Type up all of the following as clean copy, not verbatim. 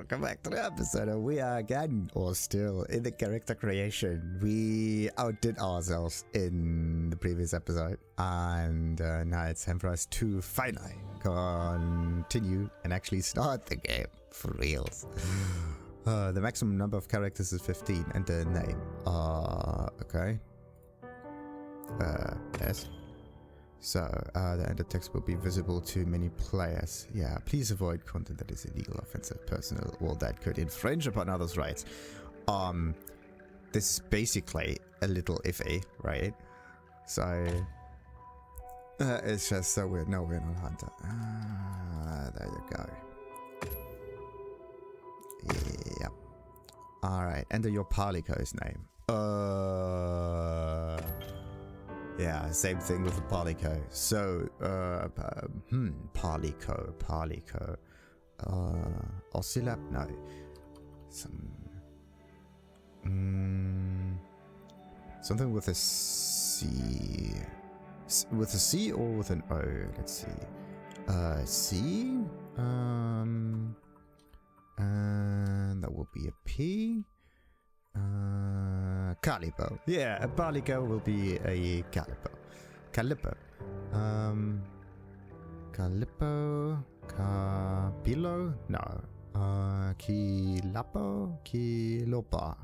welcome back to the episode. We are again, or still, in the character creation. We outdid ourselves in the previous episode, and now it's time for us to finally continue and actually start the game for reals. The maximum number of characters is 15, and the name. Okay. Yes. So, the enter text will be visible to many players. Yeah, please avoid content that is illegal, offensive, personal, or that could infringe upon others' rights. This is basically a little iffy, right? So, it's just so weird. No, we're not Hunter. There you go. Yep. Alright, enter your Palico's name. Yeah, same thing with the Palico. So, Palico. Oscillap? No. Something with a C. With a C or with an O? Let's see. C? And that will be a P. Calipo. Yeah, a Palico will be a Calipo. Calipo. Calipo. Capilo? No. Kilapo? Kilopa.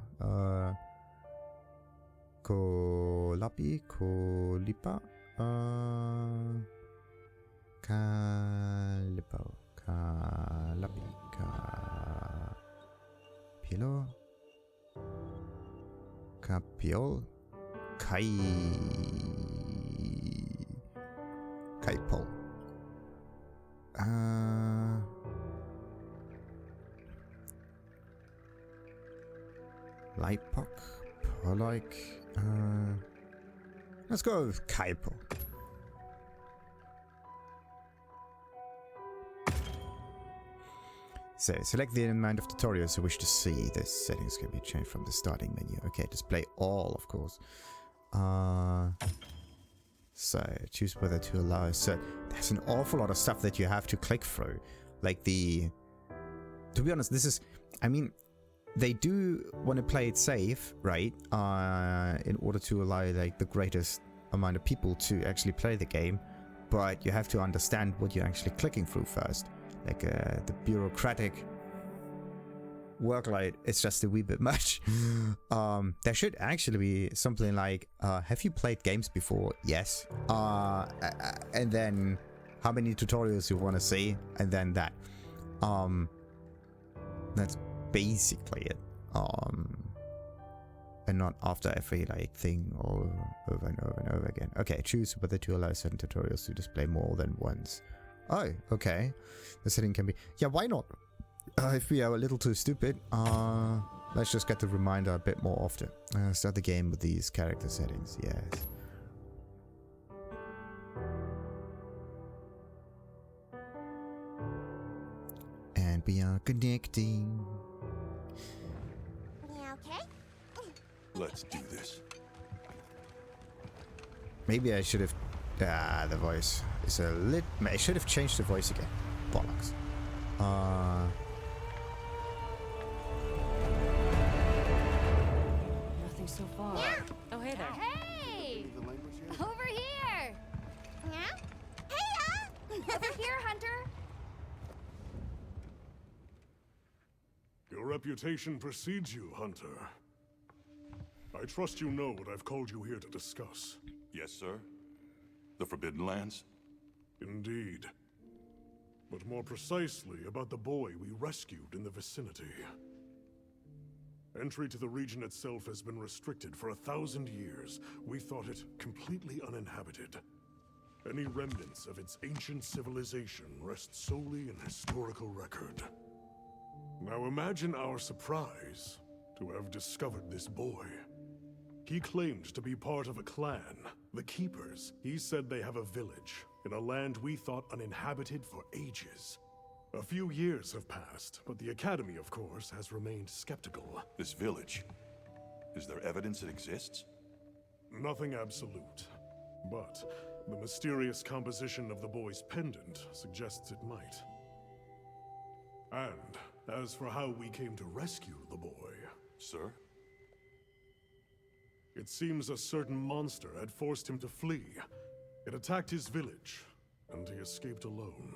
Colapi? Colipa? Calipo. Calapi. Capilo? Capiol, Kaipol. Lipok, Poloik. Let's go with Kaipol. So, select the amount of tutorials you wish to see. The settings can be changed from the starting menu. Okay, display all, of course. So, choose whether to allow. So, there's an awful lot of stuff that you have to click through. Like to be honest, this is, I mean, they do want to play it safe, right? In order to allow, like, the greatest amount of people to actually play the game. But you have to understand what you're actually clicking through first. Like the bureaucratic workload is just a wee bit much. There should actually be something like, have you played games before? Yes. And then how many tutorials you want to see, and then that. That's basically it. And not after every like thing or over and over and over again. Okay, choose whether to allow certain tutorials to display more than once. Oh, okay. The setting can be... Yeah, why not? If we are a little too stupid, let's just get the reminder a bit more often. Start the game with these character settings, yes. And we are connecting. Yeah, okay? Let's do this. Maybe I should have... the voice is a lit. I should have changed the voice again. Bollocks. Nothing so far. Yeah. Oh, hey there. Hey! Over here! Yeah? Hey, over here, Hunter! Your reputation precedes you, Hunter. I trust you know what I've called you here to discuss. Yes, sir. The Forbidden Lands? Indeed. But more precisely about the boy we rescued in the vicinity. Entry to the region itself has been restricted for 1,000 years. We thought it completely uninhabited. Any remnants of its ancient civilization rest solely in historical record. Now imagine our surprise to have discovered this boy. He claimed to be part of a clan, the Keepers. He said they have a village in a land we thought uninhabited for ages. A few years have passed, but the Academy, of course, has remained skeptical. This village. Is there evidence it exists? Nothing absolute, but the mysterious composition of the boy's pendant suggests it might. And As for how we came to rescue the boy, Sir? it seems a certain monster had forced him to flee. It attacked his village, and he escaped alone.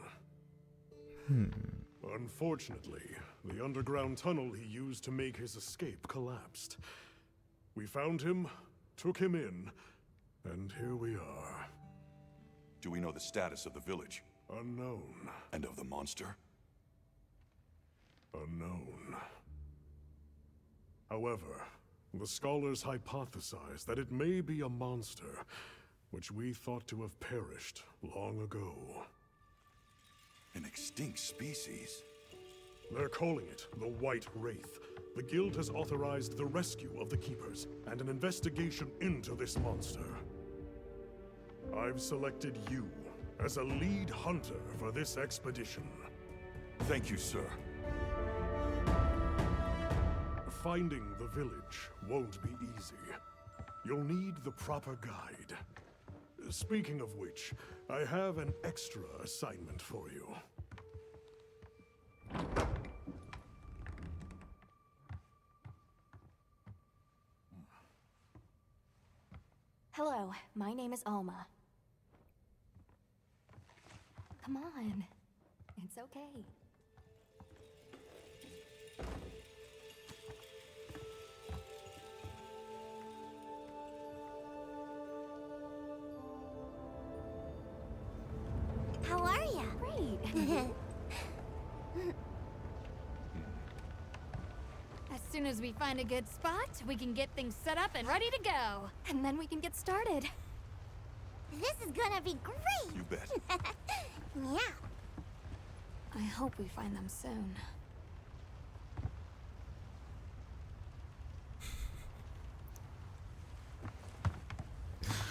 Unfortunately, the underground tunnel he used to make his escape collapsed. We found him, took him in, and here we are. Do we know the status of the village? Unknown. And of the monster? Unknown. However, the scholars hypothesize that it may be a monster, which we thought to have perished long ago. An extinct species? They're calling it the White Wraith. The Guild has authorized the rescue of the Keepers and an investigation into this monster. I've selected you as a lead hunter for this expedition. Thank you, sir. Finding the village won't be easy. You'll need the proper guide. Speaking of which, I have an extra assignment for you. Hello, my name is Alma. Come on. It's okay. How are ya? Great. As soon as we find a good spot, we can get things set up and ready to go. And then we can get started. This is gonna be great! You bet. Yeah. I hope we find them soon.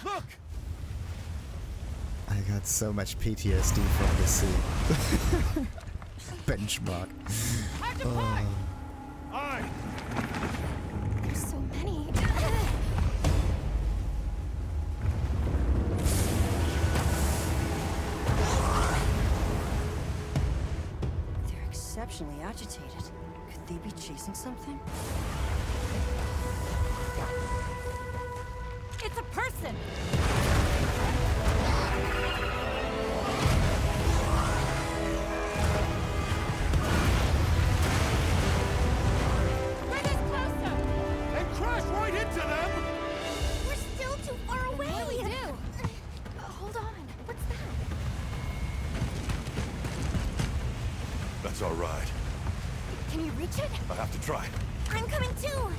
Look! I got so much PTSD from this scene. Benchmark. Oh. Aye! There's so many. They're exceptionally agitated. Could they be chasing something? It's a person! Bring us closer! And crash right into them! We're still too far away! What do we do? Hold on. What's that? That's all right. Can you reach it? I have to try. I'm coming too!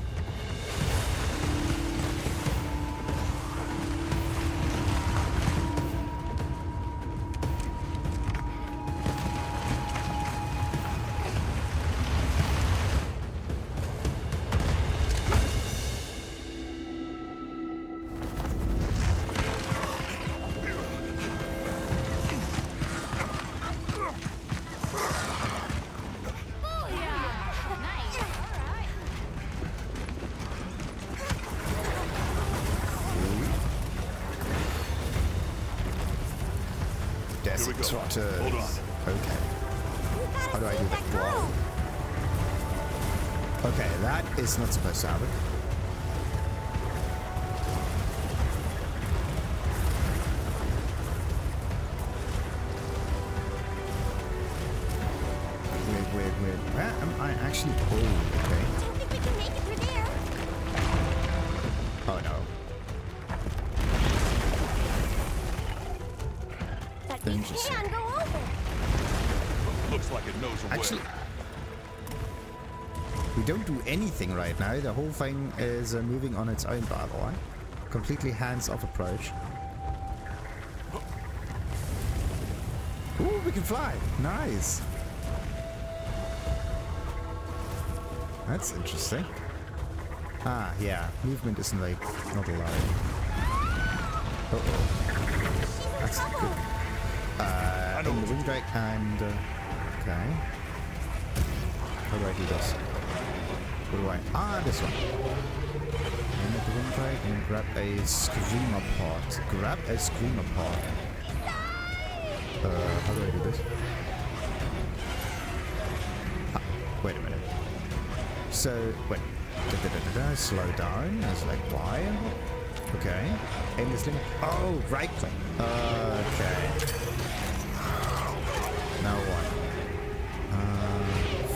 Here we go. Trotters. Hold on. Okay. How do I do that? Whoa. Okay, that is not supposed to happen. Weird. Where am I actually? Oh, okay. I don't think we can make it through there! Oh no. But we Interesting. can go over! Looks like it knows a way. Actually, we don't do anything right now. The whole thing is moving on its own, by the way. Completely hands-off approach. Ooh, we can fly. Nice. That's interesting. Ah, yeah. Movement isn't like not allowed. Uh-oh. That's good. In the wind drag and okay. How do I do this? What do I? Ah, this one. And at the wind drag and grab a screamer pot. Grab a screamer pot. How do I do this? Wait a minute. So, wait. Slow down. It's like, why? Okay. Aim the sling. Oh, right click. Okay. Now what?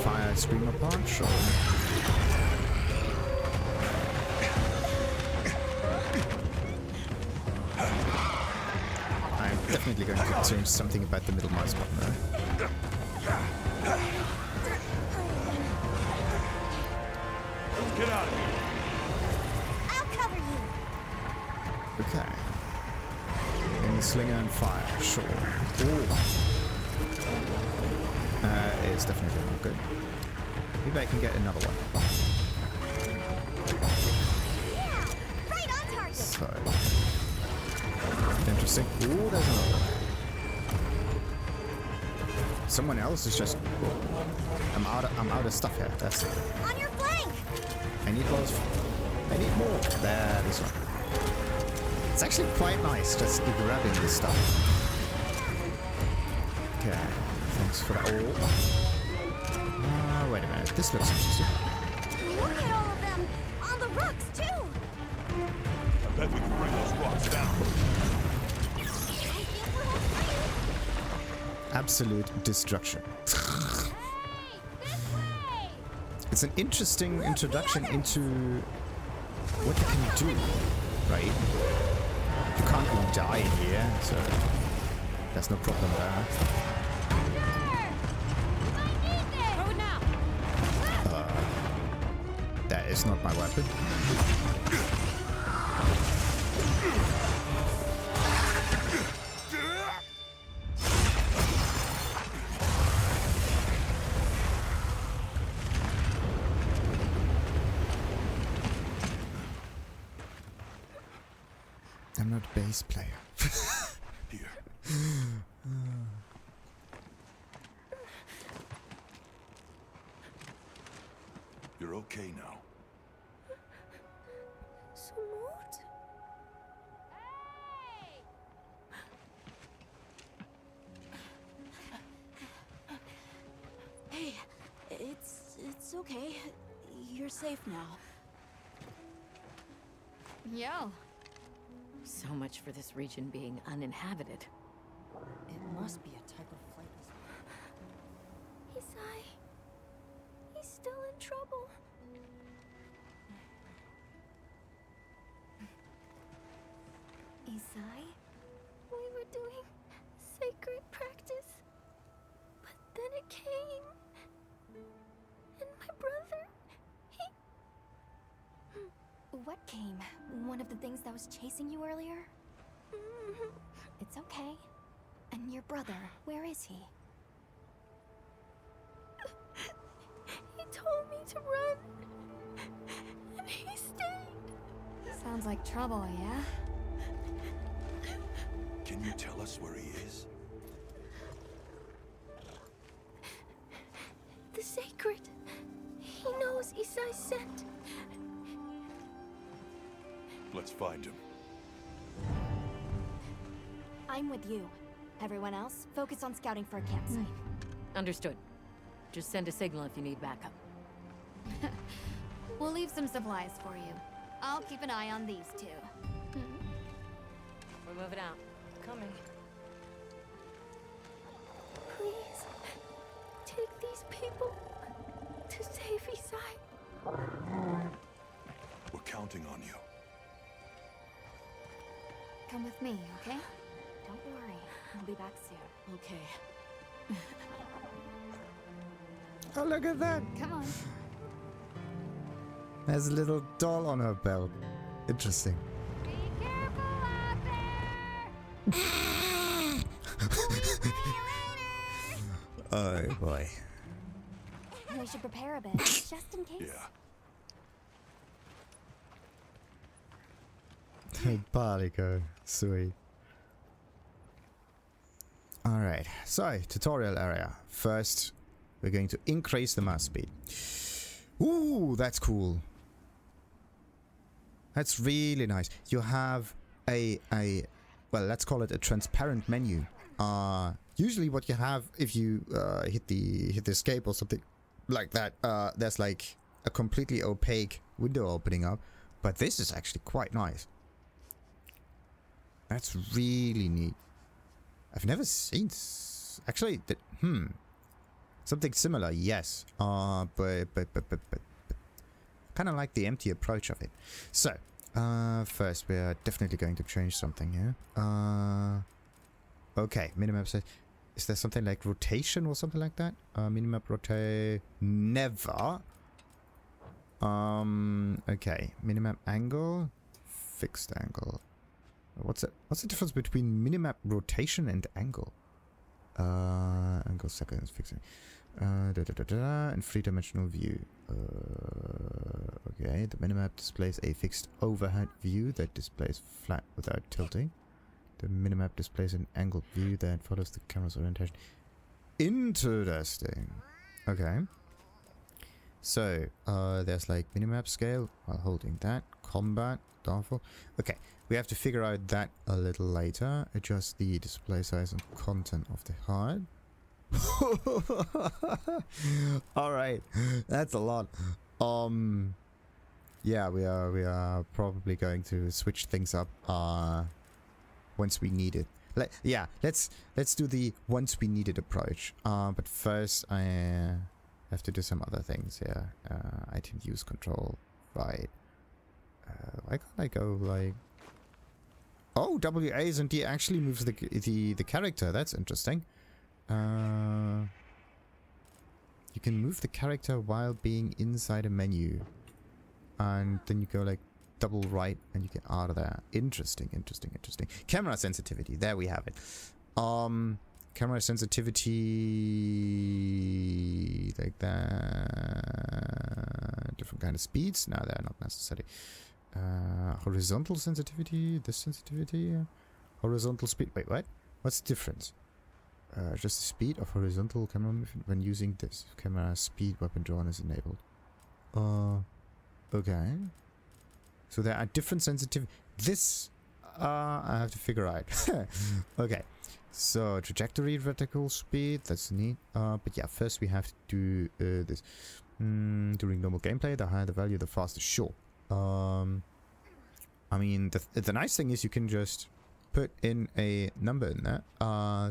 Fire screamer punch or... I'm definitely going to change something about the middle mouse button there. Get out of here. I'll cover you. Okay. And slinger and fire, sure. Ooh. It's definitely not good. Maybe I can get another one. Yeah, right on target. So interesting. Ooh, there's another one. Someone else is just. I'm out of stuff here. That's it. On your flank. I need those. I need more. There, this one. It's actually quite nice just grabbing this stuff. Okay, thanks for that. Oh, wait a minute. This looks interesting. Look at all of them. On the rocks, too. I bet we can bring those rocks down. I think we're all free. Absolute destruction. It's an interesting introduction into what you can do, right? You can't really die here, so there's no problem there. That is not my weapon. I'm not a bass player. Here. You're okay now. Smooth. Hey, it's okay. You're safe now. Yo. So much for this region being uninhabited. It must be a type of flightless. Isai. He's still in trouble. Isai? We were doing sacred practice. But then it came. And my brother, he... What came? One of the things that was chasing you earlier? It's okay. And your brother, where is he? He told me to run. And he stayed. Sounds like trouble, yeah? Can you tell us where he is? The sacred. He knows Isai sent. Let's find him. I'm with you. Everyone else, focus on scouting for a campsite. Understood. Just send a signal if you need backup. We'll leave some supplies for you. I'll keep an eye on these two. We're moving out. Coming. Please, take these people to save Isai. We're counting on you. Come with me, okay? Don't worry. I'll be back soon. Okay. Oh, look at that! Come on. There's a little doll on her belt. Interesting. Be careful out there! Oh boy. We should prepare a bit, just in case. Yeah. Palico. Sweet. Alright, so tutorial area. First, we're going to increase the mouse speed. Ooh, that's cool. That's really nice. You have a well, let's call it a transparent menu. Usually what you have if you hit the escape or something like that. There's like a completely opaque window opening up, but this is actually quite nice. That's really neat. I've never seen actually something similar, yes. But kind of like the empty approach of it. So, first we are definitely going to change something here. Okay, minimap says, is there something like rotation or something like that? Minimap rotate, never. Okay, minimap angle, fixed angle. What's the difference between minimap rotation and angle? Angle seconds, fixing. And three-dimensional view. Okay, the minimap displays a fixed overhead view that displays flat without tilting. The minimap displays an angled view that follows the camera's orientation. Interesting. Okay. So, there's like minimap scale while holding that. Combat, downfall. Okay, we have to figure out that a little later. Adjust the display size and content of the HUD. Alright, that's a lot. Yeah, we are probably going to switch things up once we need it. Let's do the once we need it approach. But first I have to do some other things here. Item use control, right? Why can't I go like? Oh, WAs and D actually moves the character. That's interesting. You can move the character while being inside a menu, and then you go like double right and you get out of there. Interesting. Camera sensitivity, there we have it. Camera sensitivity like that. Different kind of speeds. No, they're not necessary. Horizontal sensitivity, this sensitivity, horizontal speed. Wait, what? What's the difference? Just the speed of horizontal camera movement when using this. Camera speed weapon drawn is enabled. Okay. So there are different sensitivity. This, I have to figure out. Okay. So trajectory, vertical speed, that's neat. But yeah, first we have to do this. During normal gameplay, the higher the value, the faster. Sure. I mean, the nice thing is you can just put in a number in there.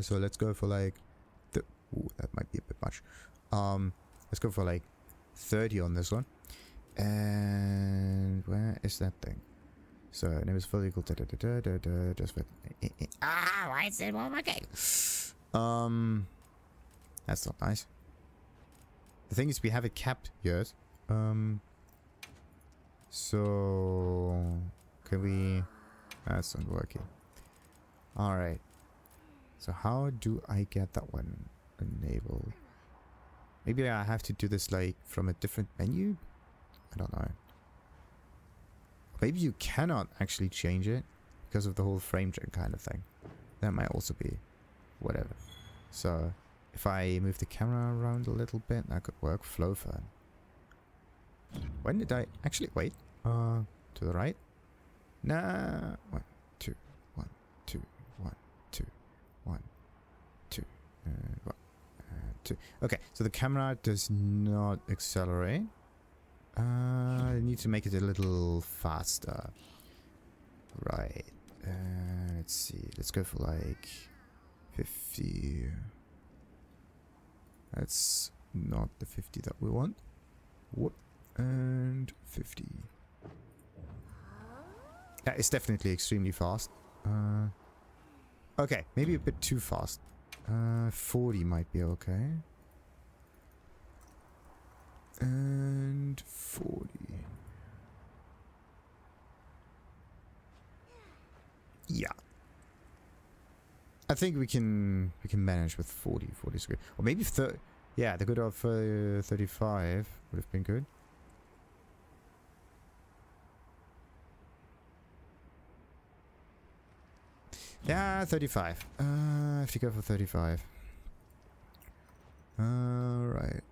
So let's go for like ooh, that might be a bit much. Let's go for like 30 on this one. And where is that thing? So name is fully equal to just with why is it more okay? That's not nice. The thing is we have it capped, yes. So can we? That's not working. Alright. So how do I get that one enabled? Maybe I have to do this like from a different menu? I don't know. Maybe you cannot actually change it because of the whole frame gen kind of thing. That might also be whatever. So if I move the camera around a little bit, that could work. Flow fern. When did I actually wait? To the right? Nah. 1, 2, 1, 2, 1, 2, 1, 2, 1, 2. Okay, so the camera does not accelerate. I need to make it a little faster. Right. Let's see. Let's go for like 50. That's not the 50 that we want. What? And 50. Yeah, it's definitely extremely fast. Okay, maybe a bit too fast. 40 might be okay. And 40. Yeah. I think we can manage with 40. 40 is good. Or maybe 30. Yeah, the good of 35 would have been good. Yeah, 35. I have to go for 35. Alright.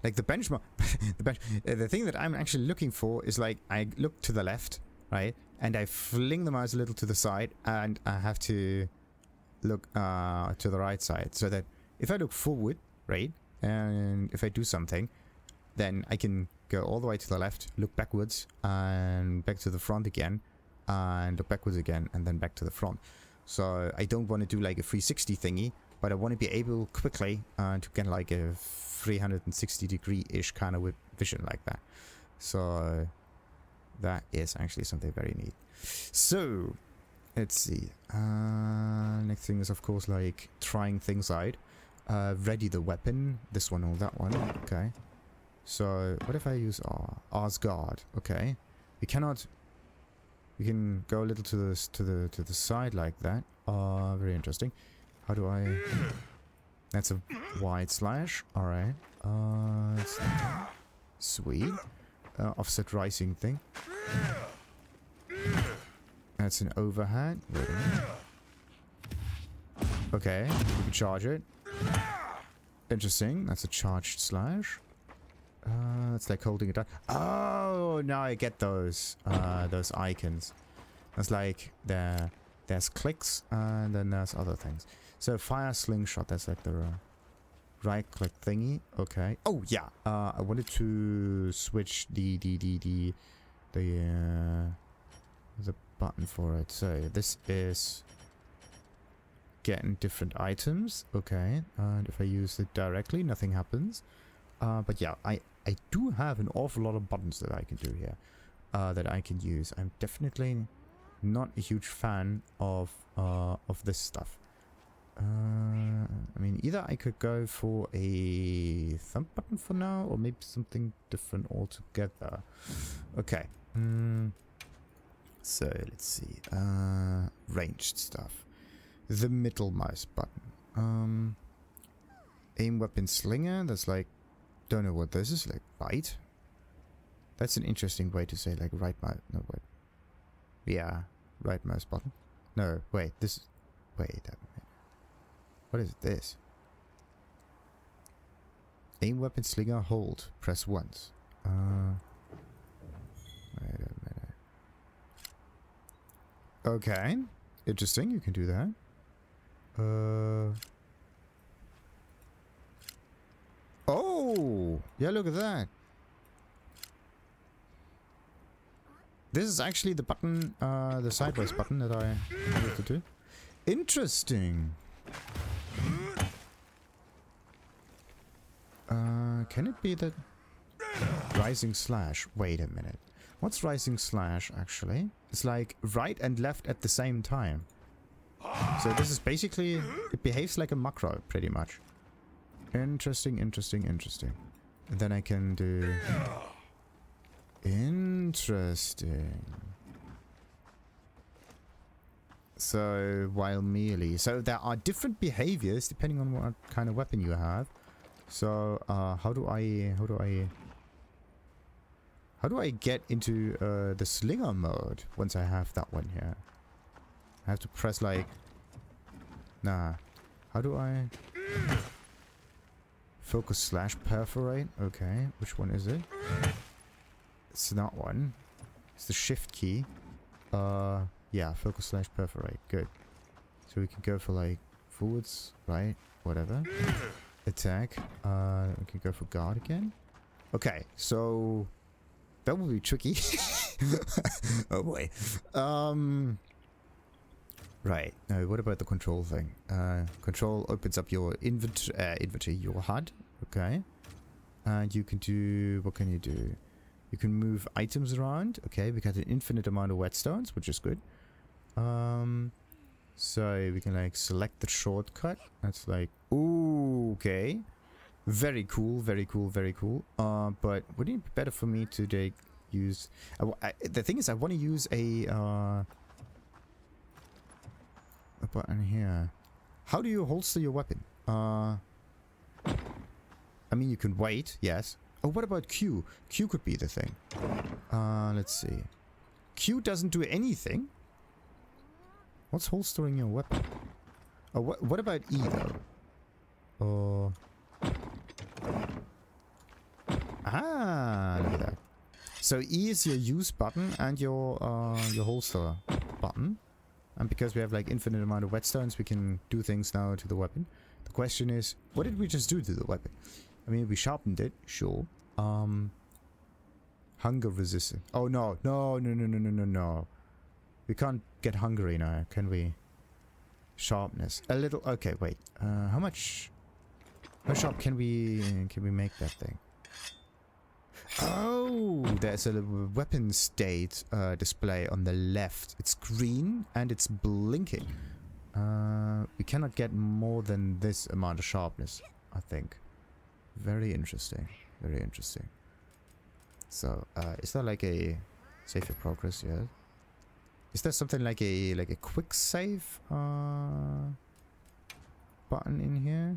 Like the benchmark, the thing that I'm actually looking for is like I look to the left, right, and I fling the mouse a little to the side, and I have to look to the right side so that if I look forward, right, and if I do something, then I can go all the way to the left, look backwards, and back to the front again, and look backwards again, and then back to the front. So I don't want to do like a 360 thingy, but I want to be able quickly to get like a 360 degree-ish kind of vision like that. So that is actually something very neat. So let's see. Next thing is of course like trying things out. Ready the weapon. This one or that one. Okay. So what if I use Asgard? Okay. We cannot. We can go a little to the side like that. Very interesting. How do I? That's a wide slash. All right. Sweet. Offset rising thing. That's an overhead. Wait a minute. Okay, we can charge it. Interesting. That's a charged slash. It's like holding it down. Oh, now I get those icons. It's like there's clicks and then there's other things. So fire slingshot. That's like the right click thingy. Okay. Oh yeah. I wanted to switch the button for it. So this is getting different items. Okay. And if I use it directly, nothing happens. But yeah, I do have an awful lot of buttons that I can do here. That I can use. I'm definitely not a huge fan of this stuff. I mean, either I could go for a thumb button for now, or maybe something different altogether. Okay. So let's see. Ranged stuff. The middle mouse button. Aim weapon slinger. That's like, don't know what this is. Like right. That's an interesting way to say like right mouse. No wait. Yeah, right mouse button. No, wait. This. Wait a minute. What is this? Aim weapon slinger hold. Press once. Wait a minute. Okay. Interesting. You can do that. Oh! Yeah, look at that. This is actually the button, the sideways button that I wanted to do. Interesting. Can it be that rising slash? Wait a minute. What's rising slash actually? It's like right and left at the same time. So this is basically, it behaves like a macro pretty much. Interesting, interesting, interesting. And then I can do... Interesting. So while melee, so there are different behaviors depending on what kind of weapon you have. So how do I get into the slinger mode once I have that one here? I have to press like, nah. How do I focus slash perforate? Okay, which one is it? It's that one. It's the shift key. Yeah, focus slash perforate. Good. So we can go for like forwards, right? Whatever. Attack. We can go for guard again. Okay, so that will be tricky. Oh boy. Right. Now, what about the control thing? Control opens up your inventory, your HUD. Okay. And you can do, what can you do? You can move items around. Okay, we got an infinite amount of whetstones, which is good. So we can like select the shortcut. That's like, ooh, okay. Very cool, very cool, very cool. But wouldn't it be better for me to use... the thing is, I want to use a button here. How do you holster your weapon? I mean, you can wait, yes. Oh, what about Q? Q could be the thing. Let's see. Q doesn't do anything. What's holstering your weapon? Oh, what about E though? Ah, look at that. So E is your use button and your holster button. And because we have like infinite amount of whetstones, we can do things now to the weapon. The question is, what did we just do to the weapon? I mean, we sharpened it, sure. Hunger resistant. Oh no, no, no, no, no, no, no, no. We can't get hungry now, can we? Sharpness. A little. Okay, wait. How much? How sharp can we make that thing? Oh, there's a weapon state display on the left. It's green and it's blinking. We cannot get more than this amount of sharpness, I think. Very interesting. Very interesting. So, is there like a save your progress? Yeah. Is there something like a quick save button in here?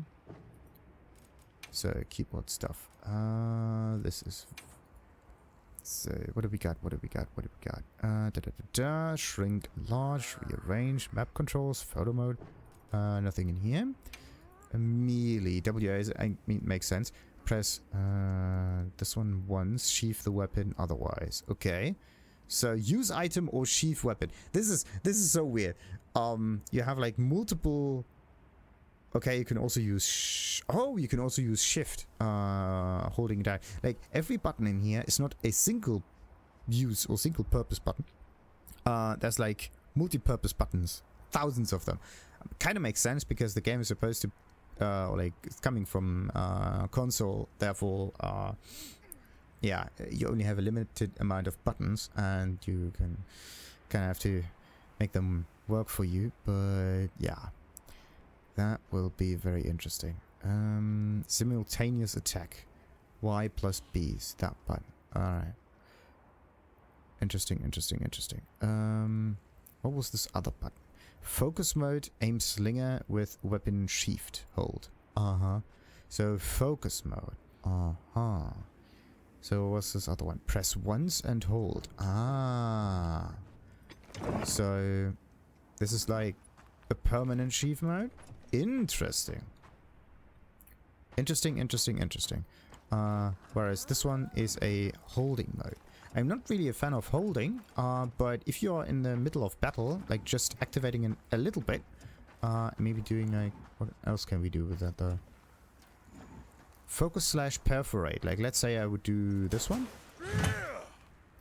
So keyboard stuff. This is. So what do we got? What do we got? What do we got? Shrink, enlarge, rearrange, map controls, photo mode. Nothing in here. Melee, WA, I mean, makes sense. Press this one once. Sheath the weapon otherwise. Okay. So use item or sheath weapon. This is so weird. You have like multiple. Okay, you can also use you can also use shift holding it down. Like every button in here is not a single use or single purpose button. There's like multi-purpose buttons, thousands of them. Kind of makes sense because the game is supposed to like it's coming from console, therefore yeah, you only have a limited amount of buttons and you can kind of have to make them work for you, but yeah. That will be very interesting. Simultaneous attack. Y plus B is that button. Alright. Interesting, interesting, interesting. What was this other button? Focus mode, aim slinger with weapon sheathed hold. So focus mode. So what's this other one? Press once and hold. So this is like a permanent sheath mode? Interesting. Interesting, interesting, interesting. Whereas this one is a holding mode. I'm not really a fan of holding, but if you are in the middle of battle, like just activating it a little bit, maybe doing like, what else can we do with that though? Focus slash perforate. Like let's say I would do this one.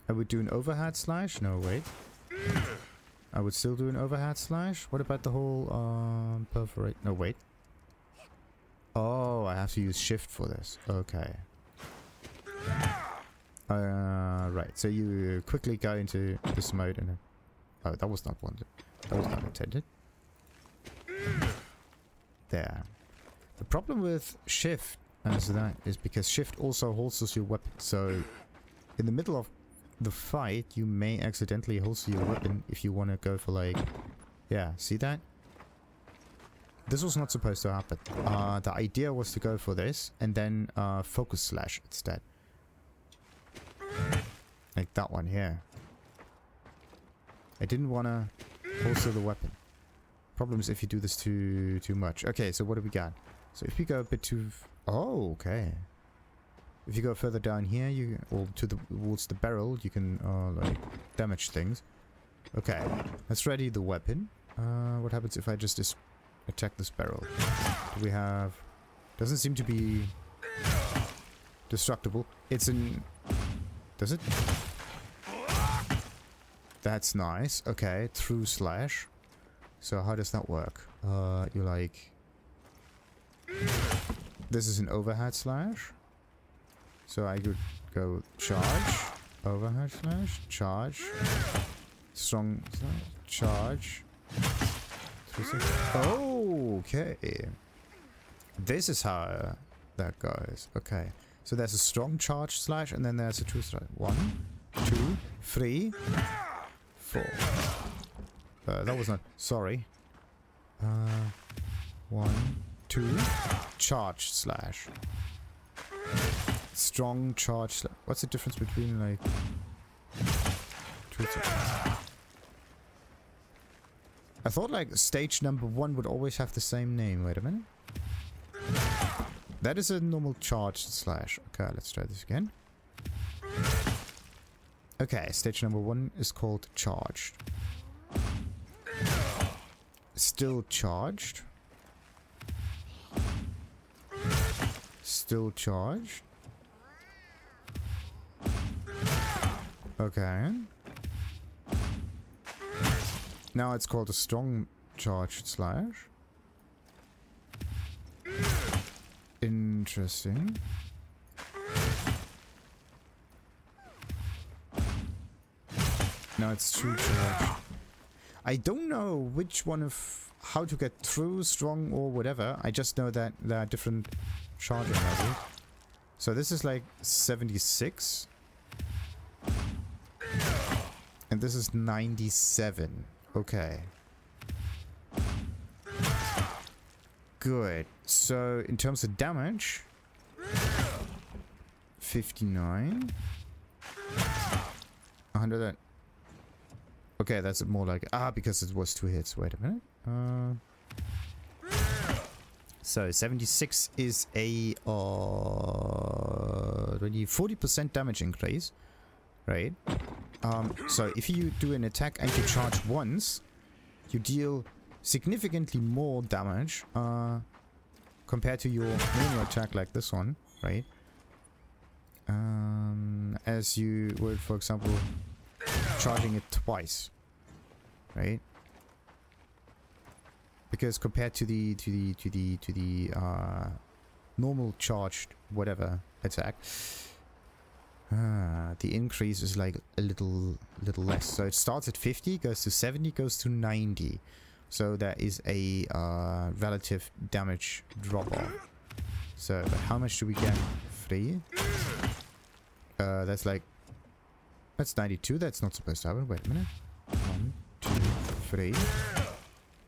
I would do an overhead slash. No, wait. I would still do an overhead slash. What about the whole perforate? No, wait. Oh, I have to use shift for this. Okay. Right. So you quickly go into this mode and oh, that was not wanted. That was not intended. There. The problem with shift as that is because shift also holsters your weapon. So in the middle of the fight, you may accidentally holster your weapon if you want to go for like, yeah, see that? This was not supposed to happen. The idea was to go for this and then focus slash instead. Like that one here. I didn't want to holster the weapon. Problem is if you do this too much. Okay, so what do we got? So if we go a bit too... Oh, okay. If you go further down here, or towards the barrel, you can like damage things. Okay, let's ready the weapon. What happens if I just attack this barrel? Do we have? Doesn't seem to be destructible. It's an. Does it? That's nice. Okay, through slash. So how does that work? You like. This is an overhead slash. So I could go charge, overhead slash, charge, strong slash, charge. Oh, okay. This is how that goes. Okay. So there's a strong charge slash and then there's a two slash. 1, 2, 3, 4. That was not. Sorry. 1, 2, charge slash. Strong charge. What's the difference between like two seconds? I thought like stage number 1 would always have the same name. Wait a minute. That is a normal charge slash. Okay, let's try this again. Okay, stage number 1 is called charged. Still charged. still charged. Okay. Now it's called a strong charged slash. Interesting. Now it's true charge. I don't know which one of how to get through strong or whatever. I just know that there are different charging levels. So this is like 76. And this is 97. Okay. Good. So in terms of damage, 59. 100. Okay, that's more like because it was 2 hits. Wait a minute. So 76 is a 40% damage increase, right? So if you do an attack and you charge once, you deal significantly more damage compared to your normal attack like this one, right? As you would, for example, charging it twice, right? Because compared to the normal charged whatever attack, the increase is like a little less. So it starts at 50, goes to 70, goes to 90. So there is a relative damage drop off. So but how much do we get? 3. That's 92. That's not supposed to happen. Wait a minute. 1, 2, 3.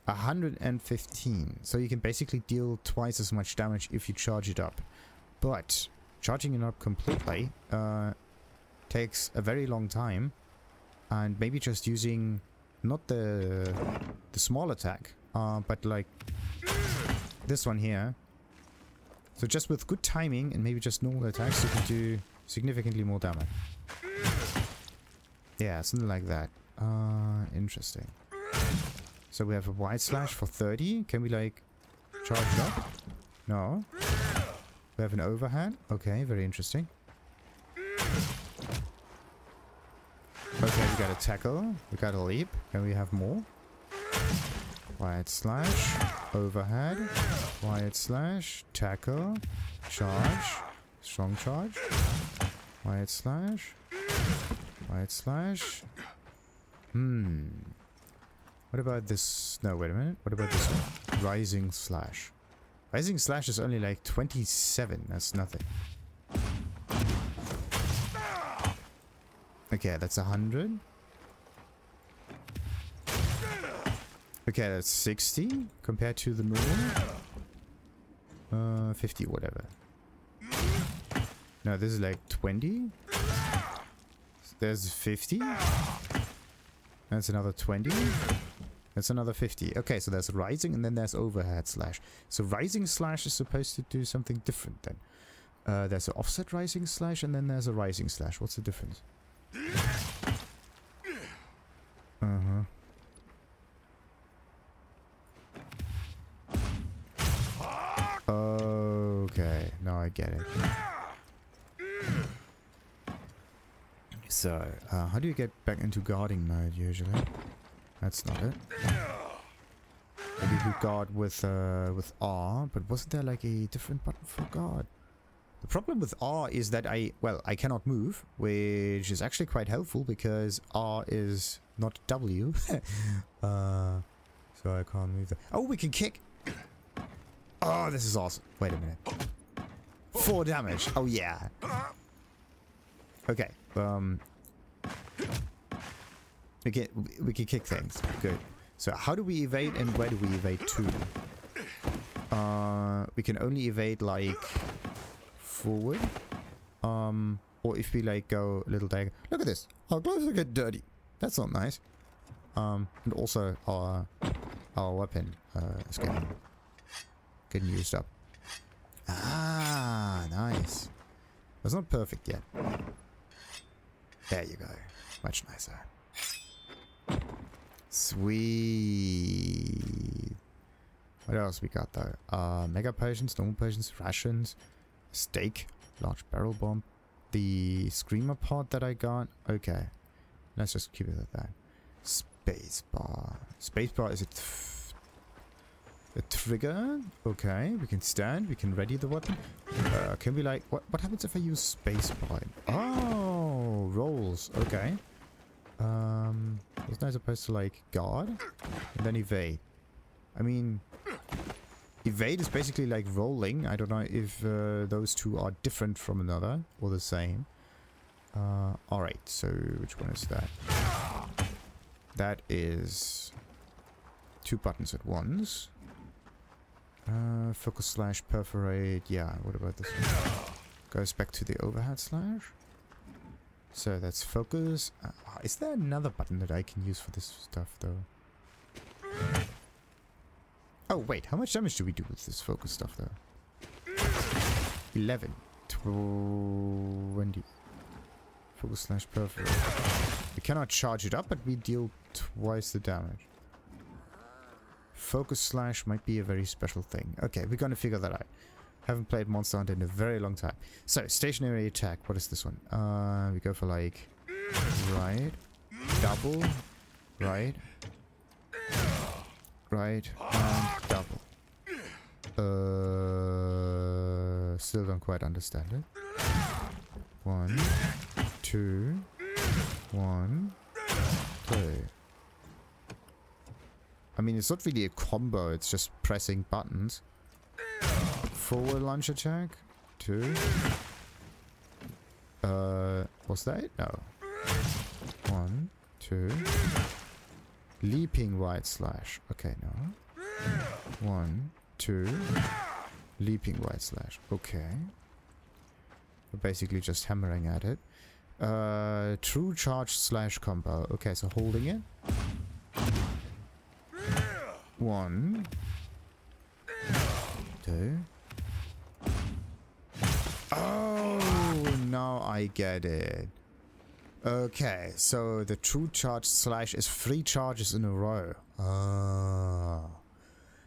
115. So you can basically deal twice as much damage if you charge it up. But charging it up completely takes a very long time. And maybe just using not the small attack, but like this one here. So just with good timing and maybe just normal attacks, you can do significantly more damage. Yeah, something like that. Interesting. So we have a wide slash for 30. Can we like charge it up? No. We have an overhand. Okay, very interesting. Okay, we got a tackle. We got a leap. Can we have more? Wide slash. Overhead. Wide slash. Tackle. Charge. Strong charge. Wide slash. Wide slash. What about this? No, wait a minute. What about this one? Rising slash. Rising slash is only like 27. That's nothing. Okay, that's 100. Okay, that's 60 compared to the normal. 50, whatever. No, this is like 20. There's 50. That's another 20. That's another 50. Okay, so there's rising and then there's overhead slash. So rising slash is supposed to do something different then. There's an offset rising slash and then there's a rising slash. What's the difference? Okay, now I get it. So, how do you get back into guarding mode usually? That's not it. Maybe we guard with R, but wasn't there like a different button for guard? The problem with R is that I cannot move, which is actually quite helpful because R is not W. So I can't move that. Oh, we can kick! Oh, this is awesome. Wait a minute. 4 damage. Oh, yeah. Okay. We can kick things. Good. So how do we evade and where do we evade to? We can only evade like forward. Or if we like go a little diagonal. Look at this. Our gloves are get dirty. That's not nice. And also our weapon is getting used up. Ah, nice. That's not perfect yet. There you go. Much nicer. Sweet. What else we got though? Mega potions, normal potions, rations. Stake. Large barrel bomb. The screamer pod that I got. Okay. Let's just keep it at that. Spacebar. Spacebar is a trigger. Okay. We can stand. We can ready the weapon. Can we like... What happens if I use spacebar? Oh! Rolls. Okay. Wasn't I supposed to like guard? And then evade. I mean... Evade is basically like rolling. I don't know if those two are different from another or the same. Alright, so which one is that? That is 2 buttons at once. Focus slash perforate. Yeah, what about this one? Goes back to the overhead slash. So that's focus. Is there another button that I can use for this stuff though? Oh wait, how much damage do we do with this focus stuff though? 11. 20. Focus slash perforate. We cannot charge it up, but we deal twice the damage. Focus slash might be a very special thing. Okay, we're gonna figure that out. Haven't played Monster Hunter in a very long time. So, stationary attack. What is this one? We go for like... Right. Double. Right. Right. And double. Still don't quite understand it. 1, 2, 1, 2. I mean, it's not really a combo, it's just pressing buttons. Forward lunge attack. 2. Was that it? No. 1, 2. Leaping right slash. Okay, no. 1, 2. Leaping right slash. Okay. We're basically just hammering at it. True charge slash combo. Okay, so holding it. 1, 2. Oh, now I get it. Okay, so the true charge slash is 3 charges in a row.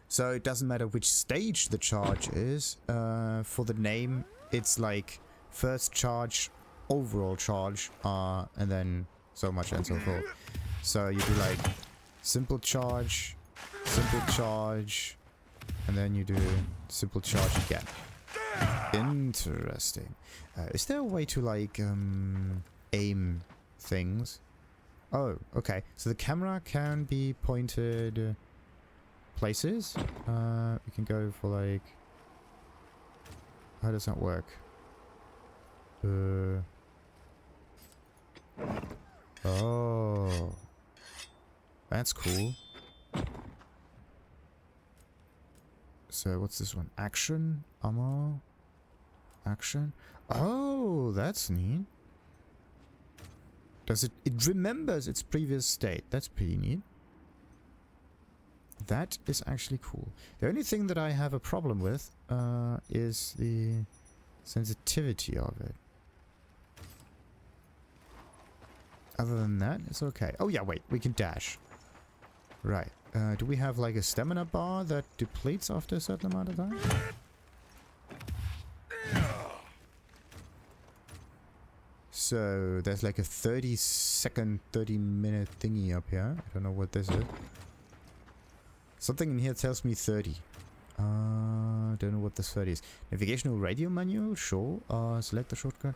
So it doesn't matter which stage the charge is. For the name, it's like first charge, overall charge, and then so much and so forth. So you do like simple charge, and then you do simple charge again. Interesting. Is there a way to like aim things? Oh, okay. So the camera can be pointed places. We can go for like... How does that work? Oh. That's cool. So what's this one? Action? Ammo? Action? Oh, that's neat. Does it... It remembers its previous state. That's pretty neat. That is actually cool. The only thing that I have a problem with is the sensitivity of it. Other than that, it's okay. Oh yeah, wait. We can dash. Right. Do we have like a stamina bar that depletes after a certain amount of time? So there's like a 30-second, 30-minute thingy up here. I don't know what this is. Something in here tells me 30. Don't know what this 30 is. Navigational radio menu? Sure. Select the shortcut.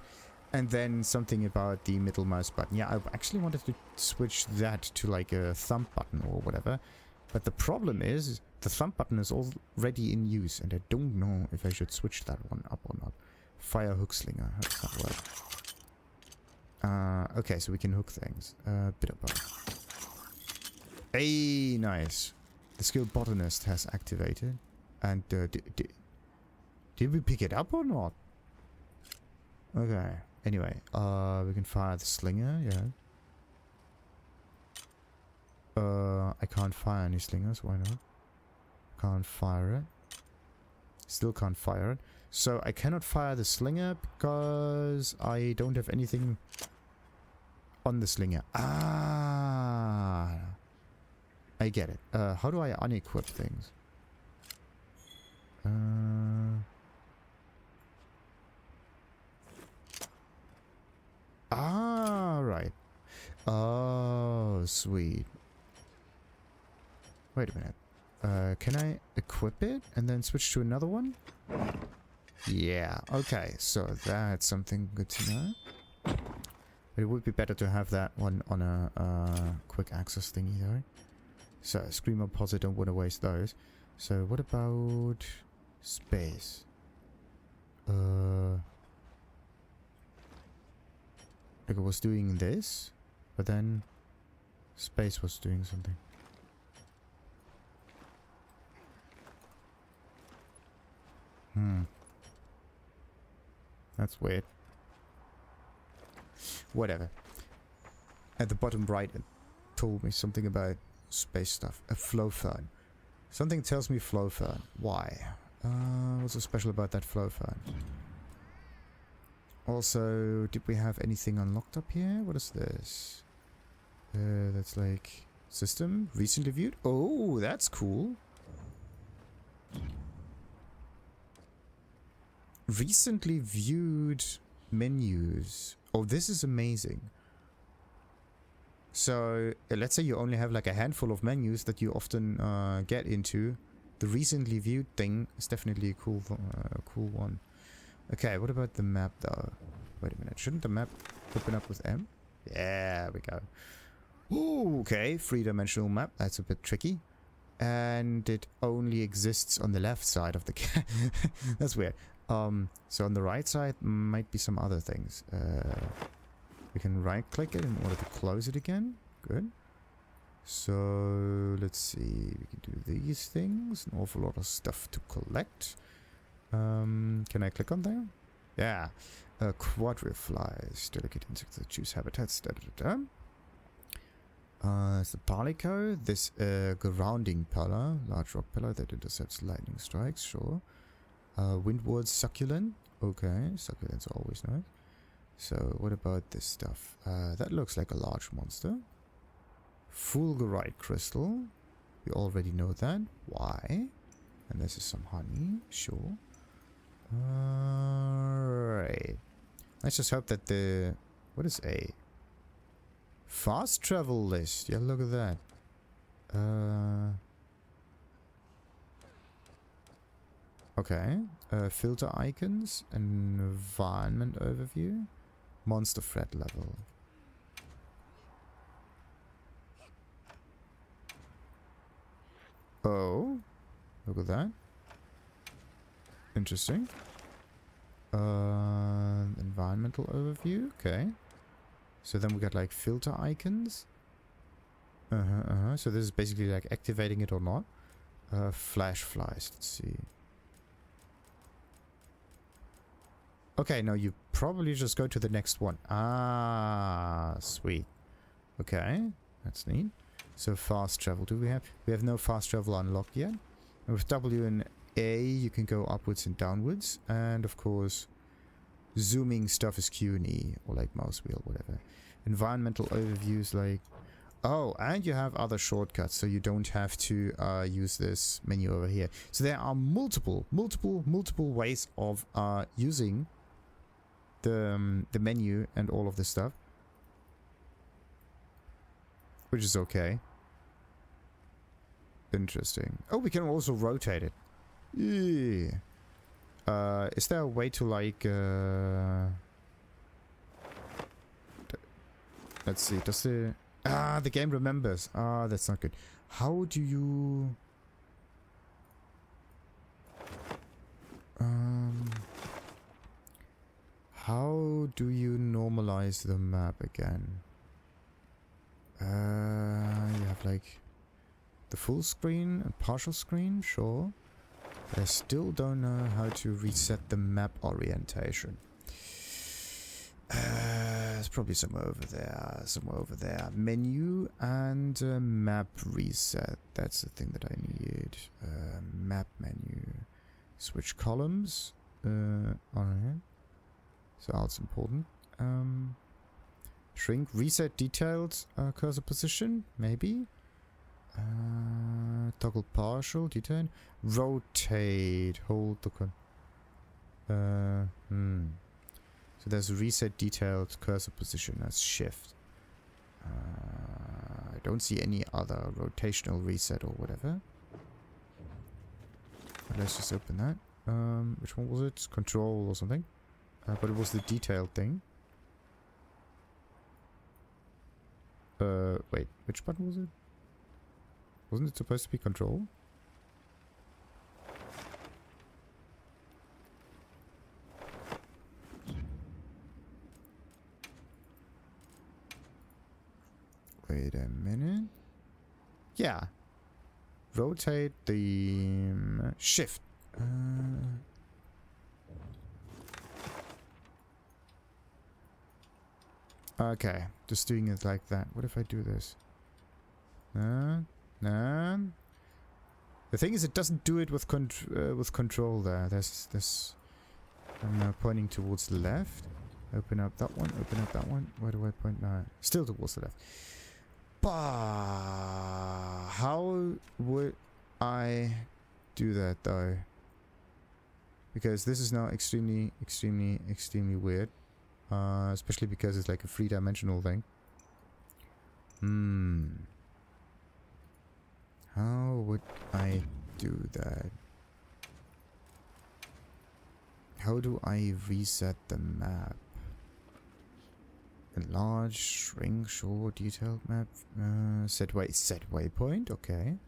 And then something about the middle mouse button. Yeah, I actually wanted to switch that to like a thumb button or whatever. But the problem is, the thumb button is already in use. And I don't know if I should switch that one up or not. Fire hook slinger. How does that work? Okay, so we can hook things. Bit of both. Hey, nice. The skill botanist has activated. And did we pick it up or not? Okay. Anyway, we can fire the slinger, yeah. I can't fire any slingers, why not? Can't fire it. Still can't fire it. So I cannot fire the slinger because I don't have anything on the slinger. Ah, I get it. How do I unequip things? Oh, sweet. Wait a minute. Can I equip it and then switch to another one? Yeah, okay. So that's something good to know. But it would be better to have that one on a quick access thingy though. So, Screamer Pods, I don't want to waste those. So, what about space? Like it was doing this, but then space was doing something. That's weird. Whatever. At the bottom right, it told me something about space stuff. A flow fern. Something tells me flow fern. Why? What's so special about that flow fern? Also, did we have anything unlocked up here? What is this? That's like system recently viewed. Oh, that's cool. Recently viewed menus. Oh, this is amazing. So, let's say you only have like a handful of menus that you often get into. The recently viewed thing is definitely a cool one. Okay, what about the map though? Wait a minute, shouldn't the map open up with M? Yeah, there we go. Ooh, okay, three-dimensional map. That's a bit tricky. And it only exists on the left side of the That's weird. So on the right side might be some other things. We can right-click it in order to close it again. Good. So let's see. We can do these things. An awful lot of stuff to collect. Can I click on there? Yeah. Quadriflies. Delicate insects that choose habitats. It's the Palico. This grounding pillar. Large rock pillar that intercepts lightning strikes. Sure. Windward succulent. Okay. Succulents are always nice. So what about this stuff? That looks like a large monster. Fulgurite crystal. We already know that. Why? And this is some honey. Sure. Alright. Let's just hope that the... What is A? Fast travel list. Yeah, look at that. Okay. Filter icons. Environment overview. Monster threat level. Oh. Look at that. Interesting. Environmental overview. Okay. So then we got like filter icons. So this is basically like activating it or not. Flash flies. Let's see. Okay, no, you probably just go to the next one. Ah, sweet. Okay, that's neat. So fast travel. Do we have? We have no fast travel unlocked yet. And with W and A, you can go upwards and downwards. And of course, zooming stuff is Q and E, or like mouse wheel, whatever. Environmental overviews, like... Oh, and you have other shortcuts, so you don't have to use this menu over here. So there are multiple ways of using the menu and all of this stuff. Which is okay. Interesting. Oh, we can also rotate it. Yeah. Is there a way to like... Let's see, does the... Ah, the game remembers. Ah, that's not good. How do you... How do you normalize the map again? You have like the full screen and partial screen, sure. But I still don't know how to reset the map orientation. There's probably somewhere over there. Menu and map reset. That's the thing that I need. Map menu. Switch columns. Alright. So that's important. Shrink, reset detailed cursor position, maybe. Toggle partial, detail. Rotate, hold the So there's reset detailed cursor position as shift. I don't see any other rotational reset or whatever. But let's just open that. Which one was it? Control or something. But it was the detailed thing. Wait, which button was it? Wasn't it supposed to be control? Wait a minute. Yeah. Rotate the shift. Okay, just doing it like that. What if I do this? No. The thing is, it doesn't do it with control there. There's. I'm now pointing towards the left. Open up that one. Open up that one. Where do I point now? Still towards the left. Bah. How would I do that though? Because this is now extremely weird. Especially because it's like a three-dimensional thing. How would I do that? How do I reset the map? Enlarge, shrink, show, detailed map. Set waypoint. Okay.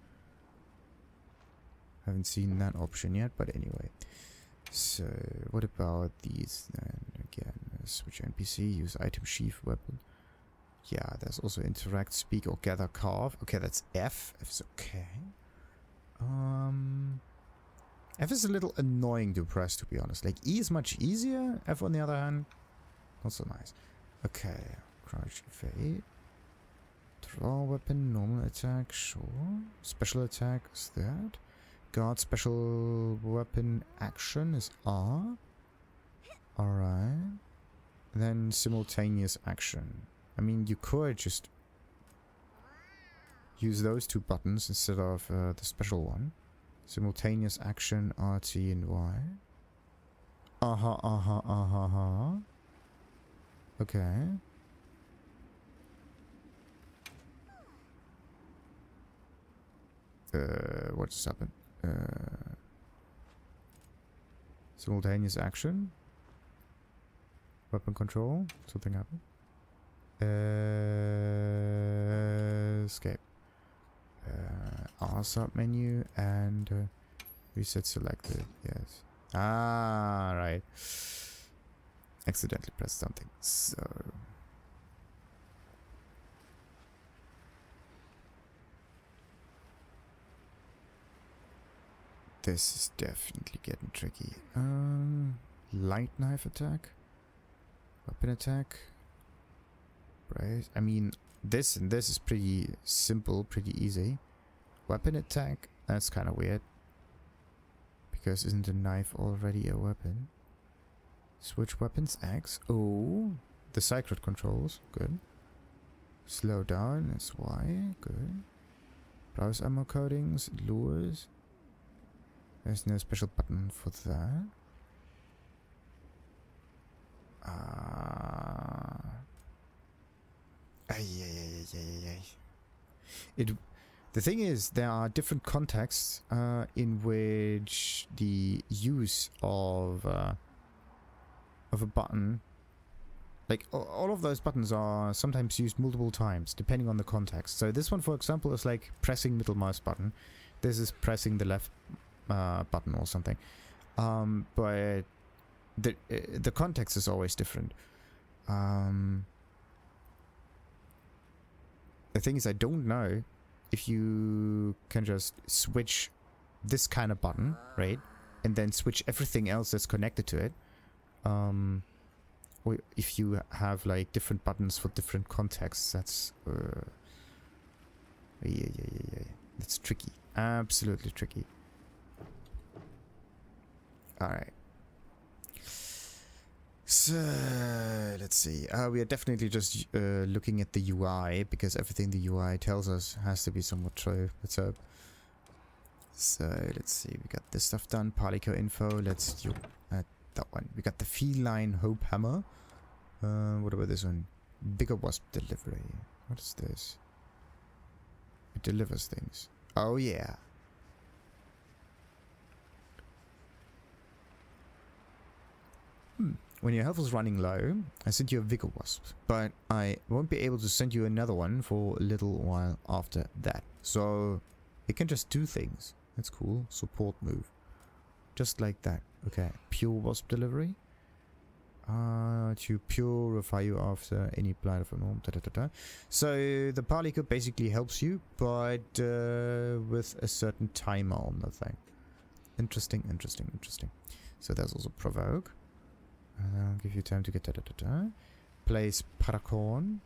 Haven't seen that option yet, but anyway. So, what about these then? Again, switch NPC, use item, sheath, weapon. Yeah, there's also interact, speak, or gather, carve. Okay, that's F. F's okay. F is a little annoying to press, to be honest. Like, E is much easier. F, on the other hand, not so nice. Okay, crouch, evade. Draw weapon, normal attack, sure. Special attack is that. Guard special weapon action is R. Alright. Then simultaneous action. I mean, you could just use those two buttons instead of the special one. Simultaneous action, RT and Y. Okay. What just happened? Simultaneous action. Weapon control. Something happened. Escape. R sub menu and reset selected. Yes. Ah, right. Accidentally pressed something. So. This is definitely getting tricky. Light knife attack. Weapon attack. Right. I mean, this and this is pretty simple, pretty easy. Weapon attack, that's kind of weird. Because isn't a knife already a weapon? Switch weapons X. Oh, the sacred controls. Good. Slow down is Y. Good. Browse ammo codings. Lures. There's no special button for that. The thing is, there are different contexts in which the use of a button, like all of those buttons, are sometimes used multiple times depending on the context. So this one, for example, is like pressing middle mouse button. This is pressing the left button or something. But the context is always different. The thing is, I don't know if you can just switch this kind of button, right? And then switch everything else that's connected to it. Or if you have like different buttons for different contexts, that's that's tricky. Absolutely tricky. Alright. So, let's see. We are definitely just looking at the UI, because everything the UI tells us has to be somewhat true. Let's hope. So, let's see. We got this stuff done. Palico Info. Let's do that one. We got the feline hope hammer. What about this one? Bigger wasp delivery. What is this? It delivers things. Oh yeah. When your health is running low, I sent you a Vigor Wasp, but I won't be able to send you another one for a little while after that. So it can just do things. That's cool. Support move. Just like that. Okay. Pure Wasp delivery. To purify you after any blight of a norm. So the Palico basically helps you, but with a certain timer on the thing. Interesting, interesting, interesting. So there's also provoke. I'll give you time to get Place Paracorn.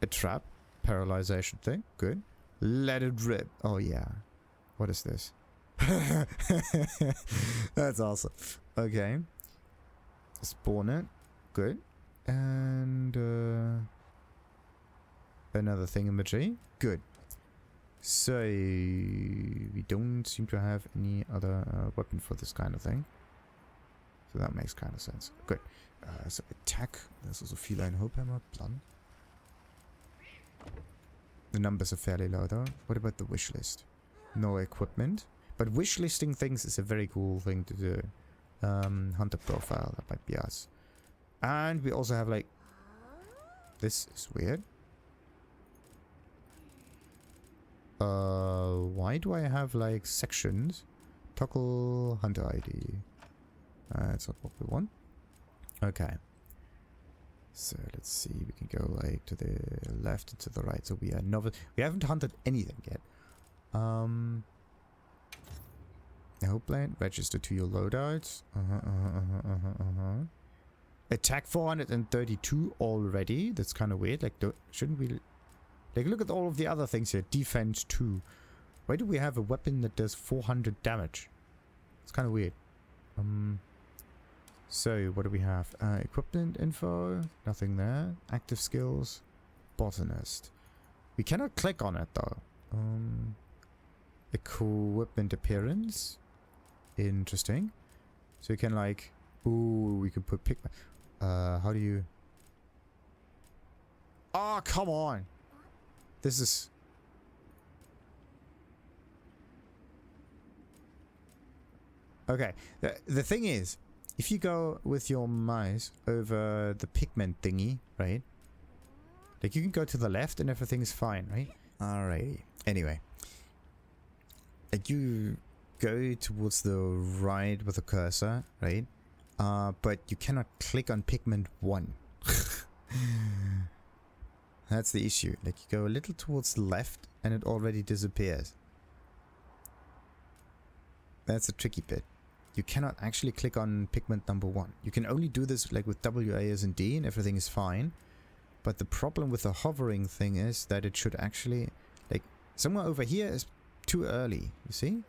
A trap. Paralyzation thing. Good. Let it rip. Oh yeah. What is this? That's awesome. Okay. Spawn it. Good. And another thingamajig. Good. So we don't seem to have any other weapon for this kind of thing. So that makes kind of sense. Good. So attack. There's also feline hope hammer. Blunt. The numbers are fairly low though. What about the wish list? No equipment. But wish listing things is a very cool thing to do. Hunter profile. That might be us. And we also have like... This is weird. Why do I have like sections? Toggle hunter ID. That's not what we want. Okay. So let's see. We can go like to the left and to the right. So we are novice. We haven't hunted anything yet. Hope plane. Register to your loadouts. Attack 432 already. That's kind of weird. Like, shouldn't we... Like, look at all of the other things here. Defense 2. Why do we have a weapon that does 400 damage? It's kind of weird. So, what do we have? Equipment info. Nothing there. Active skills. Botanist. We cannot click on it, though. Equipment appearance. Interesting. So, you can, like... Ooh, we can put pigment. How do you... Oh, come on! This is... Okay, the thing is, if you go with your mouse over the pigment thingy, right? Like, you can go to the left and everything is fine, right? Alrighty. Anyway. Like, you go towards the right with the cursor, right? But you cannot click on pigment 1. That's the issue. Like, you go a little towards the left and it already disappears. That's a tricky bit. You cannot actually click on pigment number 1. You can only do this like with WAS and D and everything is fine. But the problem with the hovering thing is that it should actually... Like, somewhere over here is too early. You see?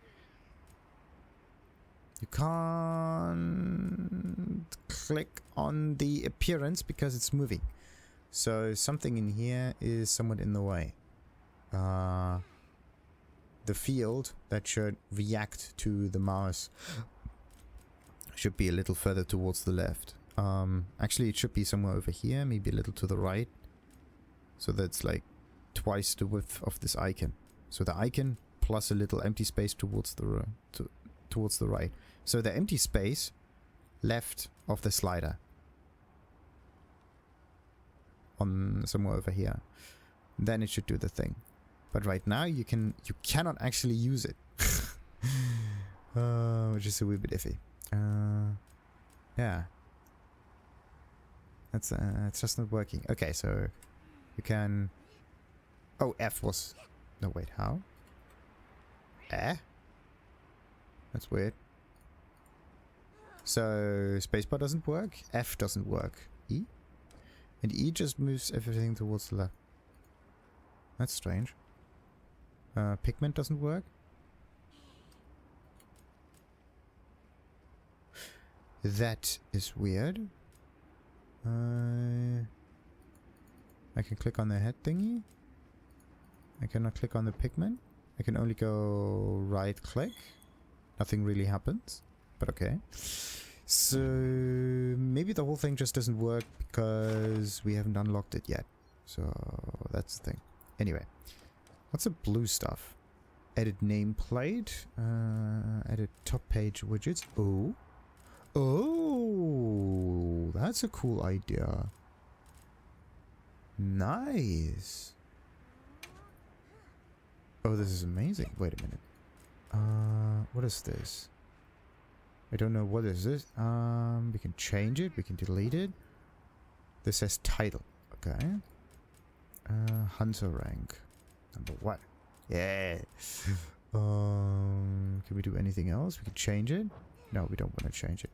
You can't click on the appearance because it's moving. So something in here is somewhat in the way. The field that should react to the mouse should be a little further towards the left. Actually, it should be somewhere over here, maybe a little to the right. So that's like twice the width of this icon. So the icon plus a little empty space towards the right. So the empty space left of the slider. On somewhere over here. Then it should do the thing. But right now you cannot actually use it. Which is a wee bit iffy. Yeah. That's it's just not working. Okay, so you can... Oh, F was... No, wait, how? That's weird. So spacebar doesn't work, F doesn't work. E? And E just moves everything towards the left. That's strange. Pigment doesn't work. That is weird. I can click on the head thingy. I cannot click on the pigment. I can only go right click. Nothing really happens. But okay. So maybe the whole thing just doesn't work because we haven't unlocked it yet. So that's the thing. Anyway, what's the blue stuff? Edit nameplate. Edit top page widgets. Oh. Oh, that's a cool idea. Nice. Oh, this is amazing. Wait a minute. What is this? I don't know what is this. We can change it. We can delete it. This says title. Okay. Hunter rank. Number 1. Yeah. Can we do anything else? We can change it. No, we don't want to change it.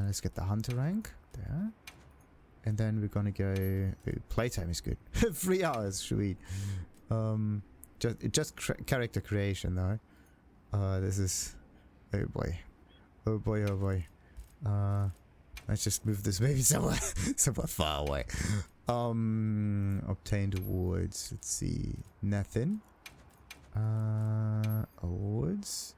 Let's get the hunter rank. There. And then we're gonna go... playtime is good. 3 hours, sweet. Just character creation though. This is... oh boy. Oh boy, oh boy. Let's just move this maybe somewhere far away. Obtained awards. Let's see. Nothing. Awards.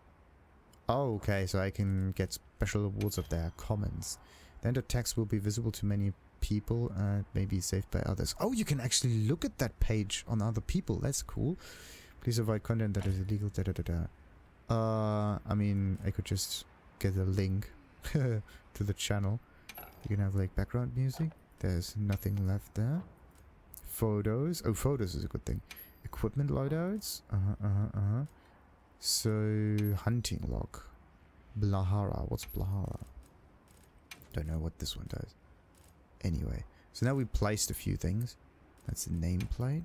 Oh, okay, so I can get special awards if they are commons. Then the text will be visible to many people and may be saved by others. Oh, you can actually look at that page on other people. That's cool. Please avoid content that is illegal. I mean, I could just get a link to the channel. You can have like background music. There's nothing left there. Photos. Oh, photos is a good thing. Equipment loadouts. So, hunting log. Blahara. What's Blahara? Don't know what this one does. Anyway, so now we placed a few things. That's the nameplate.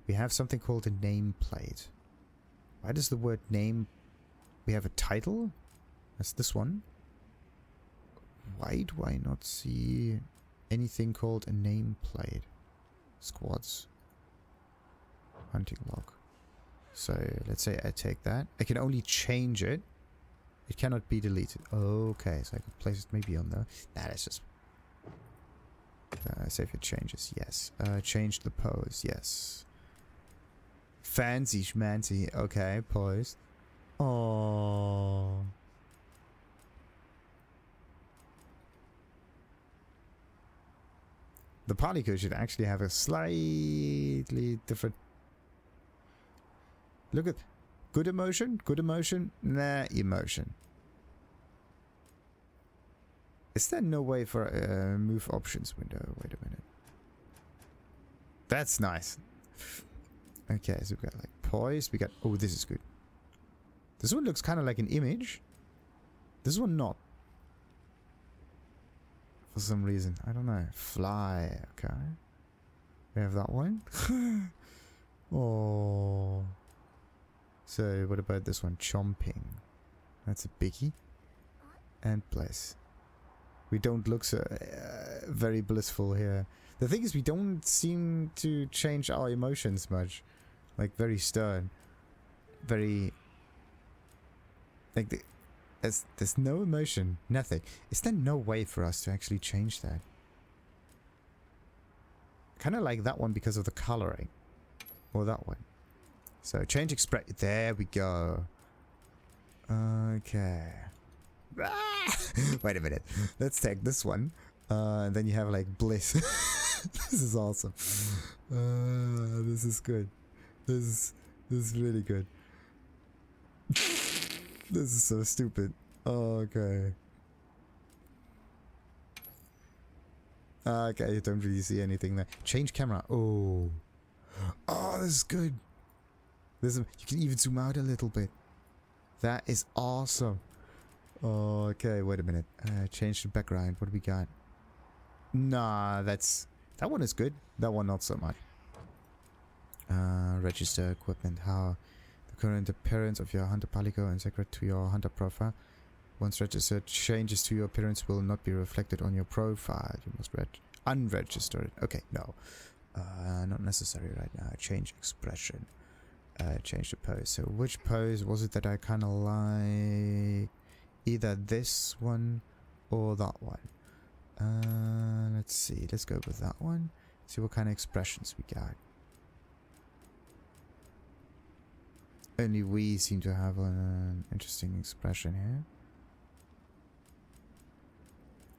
We have something called a nameplate. Why does the word name... we have a title? That's this one. Why do I not see anything called a nameplate? Squads. Hunting log. So, let's say I take that. I can only change it. It cannot be deleted. Okay, so I could place it maybe on there. Nah, that's just... save your changes, yes. Change the pose, yes. Fancy schmancy. Okay, pose. Oh. The Palico should actually have a slightly different... look at... good emotion? Good emotion? Nah, emotion. Is there no way for a move options window? Wait a minute. That's nice. Okay, so we got like poise. We got... oh, this is good. This one looks kind of like an image. This one not. For some reason. I don't know. Fly. Okay. We have that one. Oh. So, what about this one? Chomping. That's a biggie. And bless. We don't look so very blissful here. The thing is, we don't seem to change our emotions much. Like, very stern. Very... like, there's no emotion. Nothing. Is there no way for us to actually change that? Kind of like that one because of the coloring. Or that one. So, change expression. There we go. Okay. Wait a minute. Let's take this one. And then you have like bliss. This is awesome. This is good. This is really good. This is so stupid. Okay. Okay, you don't really see anything there. Change camera. Oh. Oh, this is good. You can even zoom out a little bit. That is awesome. Okay, wait a minute. Change the background. What do we got? Nah, that one is good. That one not so much. Register equipment. How the current appearance of your Hunter Palico and secret to your Hunter profile. Once registered, changes to your appearance will not be reflected on your profile. You must unregister it. Okay, no. Not necessary right now. Change expression. Change the pose. So which pose was it that I kind of like? Either this one or that one. Let's see. Let's go with that one. See what kind of expressions we got. Only we seem to have an interesting expression here.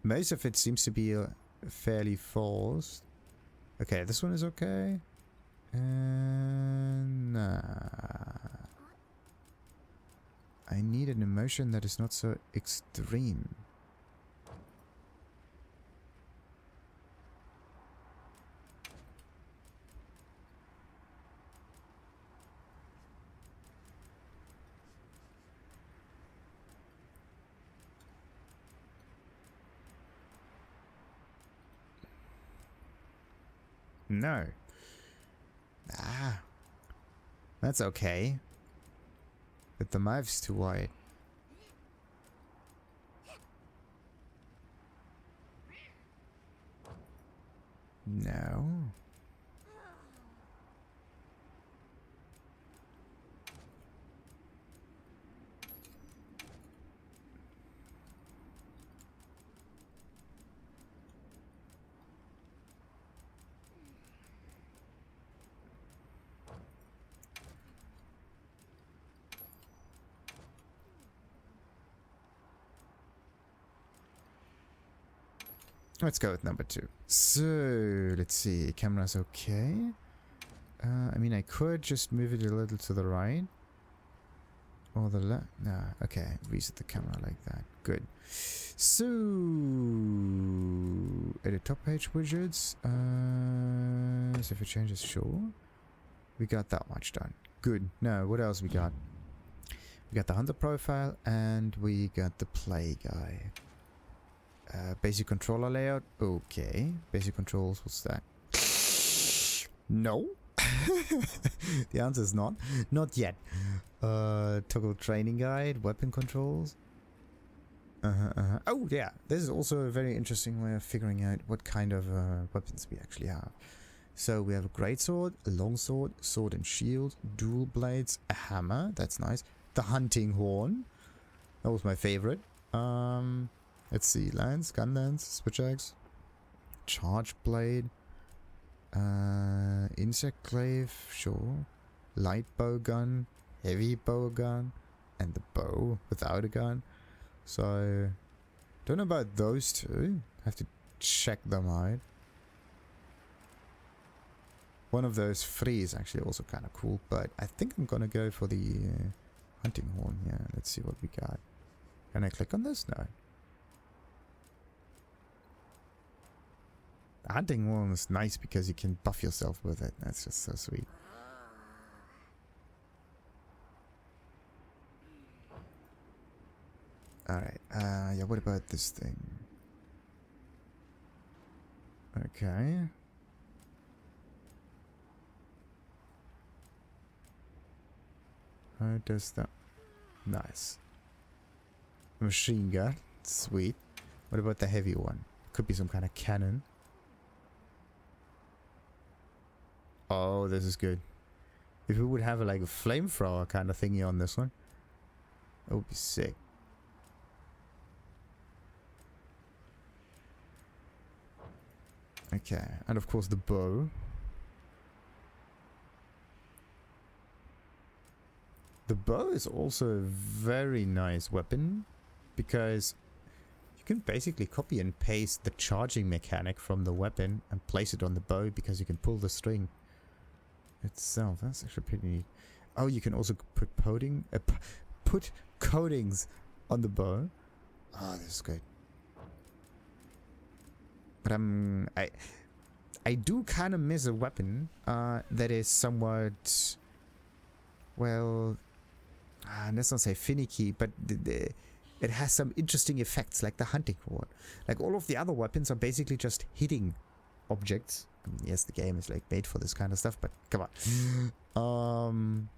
Most of it seems to be fairly forced. Okay, this one is okay. And I need an emotion that is not so extreme. No. Ah. That's okay. But the mouth's too wide. No. Let's go with number 2. So, let's see. Camera's okay. I mean, I could just move it a little to the right. Or the left. Nah, okay. Reset the camera like that. Good. So, edit top page widgets. So if it changes, sure. We got that much done. Good. Now, what else we got? We got the hunter profile and we got the play guy. Basic controller layout. Okay. Basic controls. What's that? No. The answer is not. Not yet. Toggle training guide. Weapon controls. Oh yeah. This is also a very interesting way of figuring out what kind of weapons we actually have. So we have a greatsword, a longsword, sword and shield, dual blades, a hammer. That's nice. The hunting horn. That was my favorite. Let's see, lance, gun lance, switch axe, charge blade, insect glaive, sure, light bow gun, heavy bow gun, and the bow without a gun. So, don't know about those two. Have to check them out. One of those three is actually also kind of cool, but I think I'm gonna go for the hunting horn. Yeah, let's see what we got. Can I click on this? No. The hunting horn is nice because you can buff yourself with it. That's just so sweet. Alright, yeah, what about this thing? Okay. How does that? Nice. Machine gun. Sweet. What about the heavy one? Could be some kind of cannon. Oh, this is good. If we would have like a flamethrower kind of thingy on this one, that would be sick. Okay, and of course the bow. The bow is also a very nice weapon because you can basically copy and paste the charging mechanic from the weapon and place it on the bow because you can pull the string itself. That's actually pretty neat. Oh, you can also put put coatings on the bow. Oh, this is good. But I do kind of miss a weapon that is somewhat, well, let's not say finicky, but it has some interesting effects, like the hunting horn. Like all of the other weapons are basically just hitting objects. I mean, yes, the game is like made for this kind of stuff, but come on.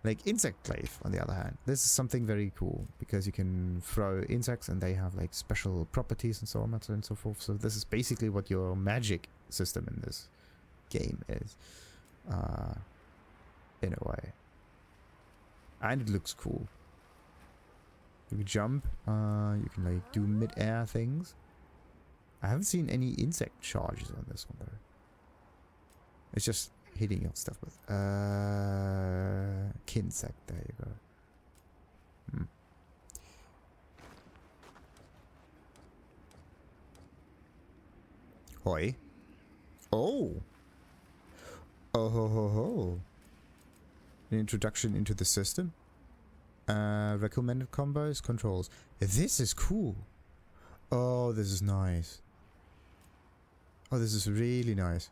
Like insect glaive, on the other hand, this is something very cool because you can throw insects and they have like special properties and so on and so forth. So this is basically what your magic system in this game is, in a way. And it looks cool. You can jump, you can like do mid-air things. I haven't seen any insect charges on this one though. It's just hitting your stuff with? Kinsect, there you go. Hoi. Oh! Oh ho ho ho. An introduction into the system. Recommended combos, controls. This is cool. Oh, this is nice. Oh, this is really nice.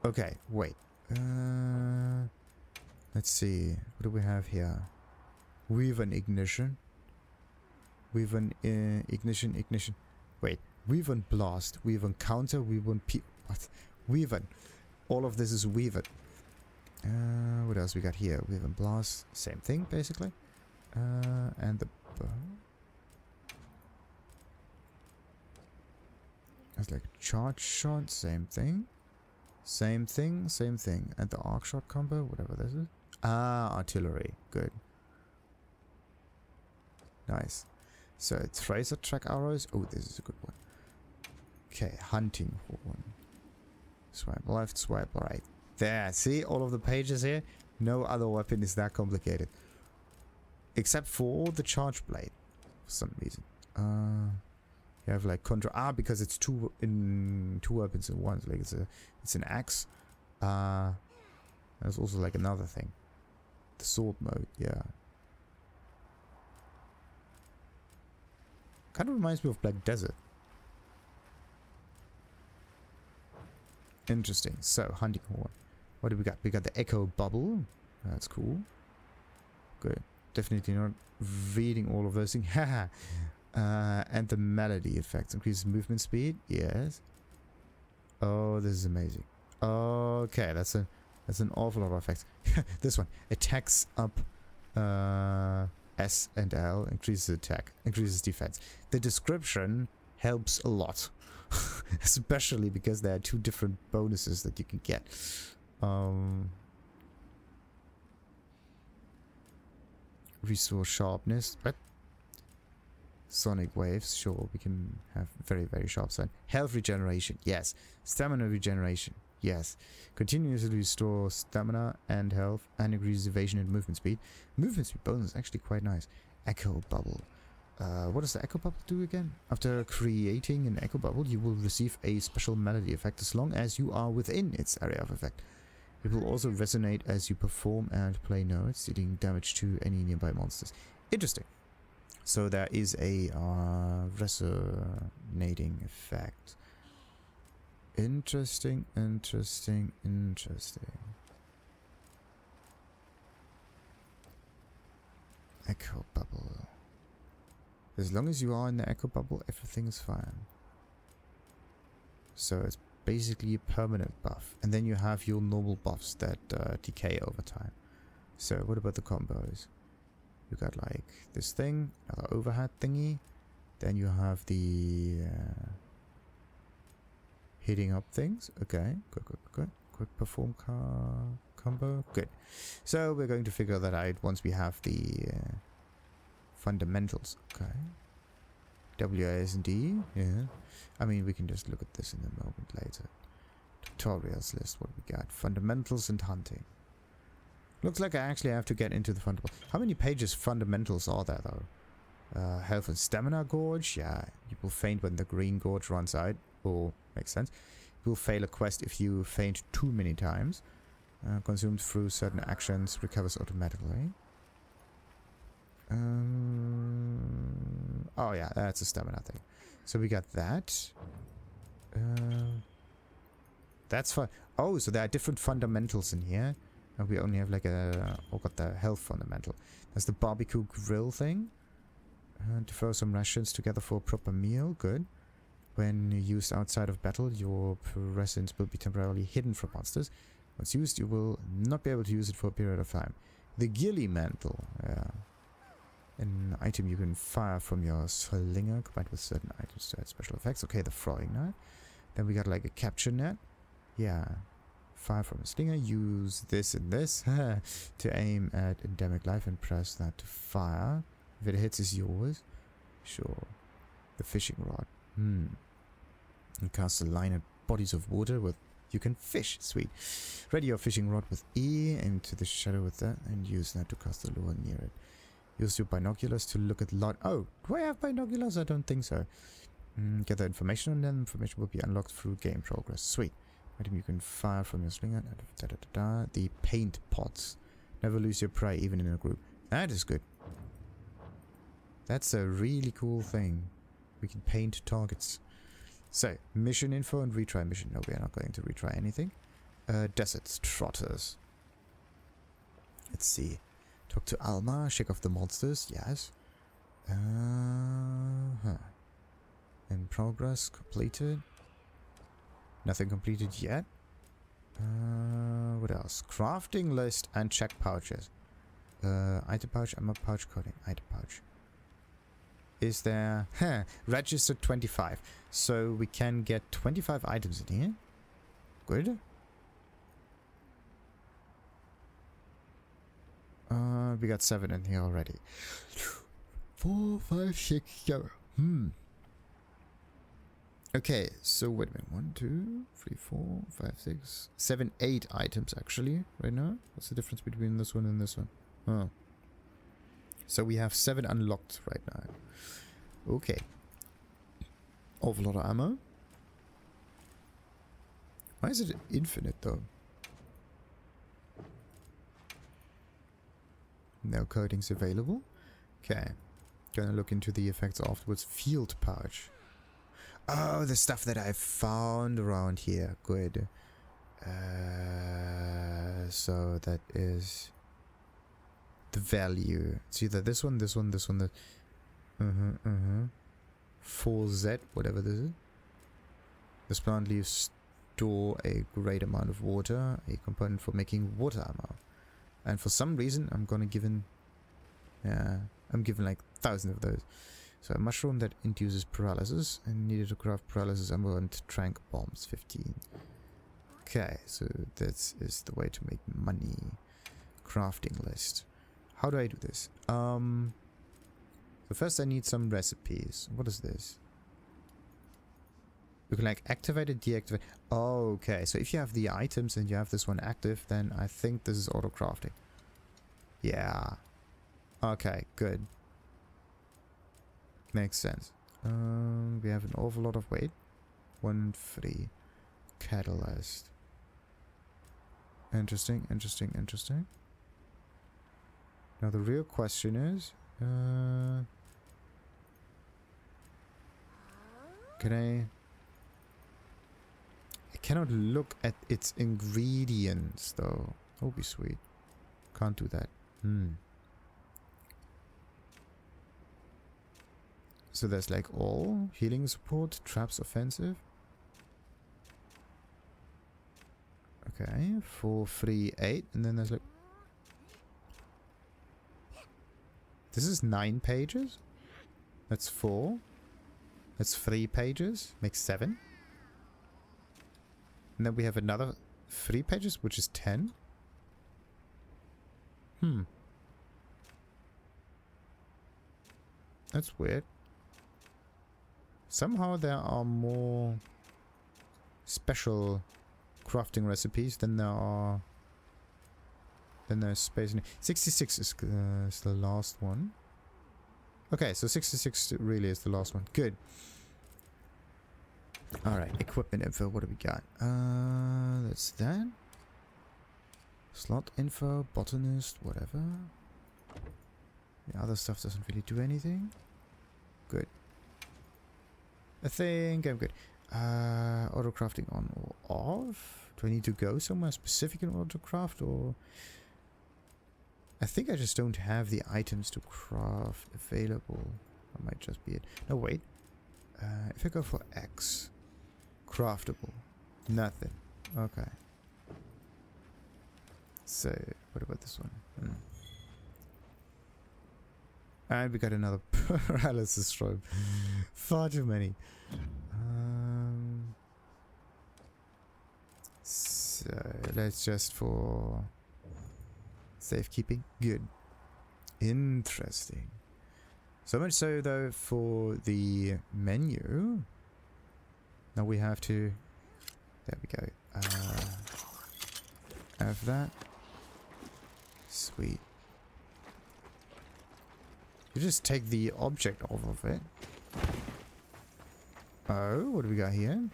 Okay, wait. Let's see. What do we have here? Weave an ignition. Weave an ignition. Wait. Weave and blast. Weave and counter. Weave and what? Weave an. All of this is weave it. What else we got here? Weave and blast. Same thing, basically. And the bow. It's like charge shot. Same thing. Same thing. Same thing. And the arc shot combo. Whatever this is. Ah, artillery. Good. Nice. So, tracer track arrows. Oh, this is a good one. Okay, hunting horn. Swipe left, swipe right. There, see all of the pages here? No other weapon is that complicated. Except for the charge blade. For some reason. You have like control. Ah, because it's two weapons in one. Like it's an axe. There's also like another thing. The sword mode, yeah. Kind of reminds me of Black Desert. Interesting. So, hunting horn. What do we got? We got the echo bubble. That's cool. Good. Definitely not reading all of those things. Haha. And the melody effects. Increases movement speed. Yes. Oh, this is amazing. Okay, that's an awful lot of effects. This one. Attacks up S and L. Increases attack. Increases defense. The description helps a lot. Especially because there are two different bonuses that you can get. Restore sharpness. What? Sonic waves. Sure, we can have very, very sharp sound. Health regeneration. Yes. Stamina regeneration. Yes. Continuously restore stamina and health and increase evasion and movement speed. Movement speed bonus is actually quite nice. Echo bubble. What does the echo bubble do again? After creating an echo bubble, you will receive a special melody effect as long as you are within its area of effect. It will also resonate as you perform and play notes, dealing damage to any nearby monsters. Interesting. So there is a resonating effect. Interesting. Echo bubble. As long as you are in the echo bubble, everything is fine. So it's basically a permanent buff. And then you have your normal buffs that decay over time. So what about the combos? You got like this thing, another overhead thingy. Then you have the hitting up things. Okay, good. Quick perform combo. Good. So we're going to figure that out once we have the fundamentals. Okay. WASD. Yeah. I mean, we can just look at this in a moment later. Tutorials list. What we got? Fundamentals and hunting. Looks like I actually have to get into the fundamentals. How many pages fundamentals are there though? Health and stamina gorge. Yeah. You will faint when the green gorge runs out. Oh, makes sense. You will fail a quest if you faint too many times. Consumed through certain actions. Recovers automatically. Oh yeah, that's a stamina thing. So we got that. That's fine. Oh, so there are different fundamentals in here. And we only have like a... Oh, got the health fundamental. There's the barbecue grill thing. To throw some rations together for a proper meal. Good. When used outside of battle, your presence will be temporarily hidden from monsters. Once used, you will not be able to use it for a period of time. The ghillie mantle. Yeah. An item you can fire from your slinger combined with certain items to add special effects. Okay, the throwing knife. Then we got like a capture net. Yeah. Fire from a slinger. Use this and this to aim at endemic life and press that to fire. If it hits, it's yours. Sure. The fishing rod. And cast a line at bodies of water with You can fish. Sweet. Ready your fishing rod with E. Aim to the shadow with that. And use that to cast the lure near it. Use your binoculars to look at lot. Oh, do I have binoculars? I don't think so. Gather information on them. Information will be unlocked through game progress. Sweet. Item you can fire from your slinger. The paint pots. Never lose your prey even in a group. That is good. That's a really cool thing. We can paint targets. So, mission info and retry mission. No, we are not going to retry anything. Desert trotters. Let's see. Talk to Alma. Shake off the monsters. Yes. In progress. Completed. Nothing completed yet. What else? Crafting list and check pouches. Item pouch, ammo pouch, coding. Item pouch. Is there... registered 25. So we can get 25 items in here. Good. We got 7 in here already. 4, 5, 6, 7. Okay, so wait a minute. 1, 2, 3, 4, 5, 6, 7, 8 items actually right now. What's the difference between this one and this one? Oh. So we have 7 unlocked right now. Okay. Awful lot of ammo. Why is it infinite though? No coatings available. Okay. Gonna look into the effects afterwards. Field pouch. Oh, the stuff that I found around here. Good. So that is the value. It's either this one, this one, this one, that. 4Z, whatever this is. This plant leaves store a great amount of water, a component for making water ammo. And for some reason, I'm gonna give in. Yeah, I'm given like 1,000 of those. So a mushroom that induces paralysis and needed to craft paralysis ammo and trank bombs 15. Okay, so this is the way to make money. Crafting list. How do I do this? So first I need some recipes. What is this? You can like activate it, deactivate. Oh, okay. So if you have the items and you have this one active, then I think this is auto crafting. Yeah. Okay, good. Makes sense. We have an awful lot of weight. 1, 3. Catalyst. Interesting, interesting, interesting. Now the real question is, can I cannot look at its ingredients though. That would be sweet. Can't do that. So there's like all healing support, traps, offensive. Okay, 4, 3, 8, and then there's like. This is 9 pages. That's 4. That's 3 pages. Makes 7. And then we have another 3 pages, which is 10. That's weird. Somehow there are more special crafting recipes than there are. Then there's space in it. 66 is the last one. Okay, so 66 really is the last one. Good. Alright, equipment info. What do we got? That's that. Slot info, botanist, whatever. The other stuff doesn't really do anything. Good. I think I'm good. Auto crafting on or off? Do I need to go somewhere specific in order to craft, or? I think I just don't have the items to craft available. That might just be it. No, wait. If I go for X, craftable, nothing. Okay. So, what about this one? And we got another paralysis strobe. Far too many. So, let's just for safekeeping. Good. Interesting. So much so, though, for the menu. Now we have to... There we go. Have that. Sweet. You just take the object off of it. Oh, what do we got here?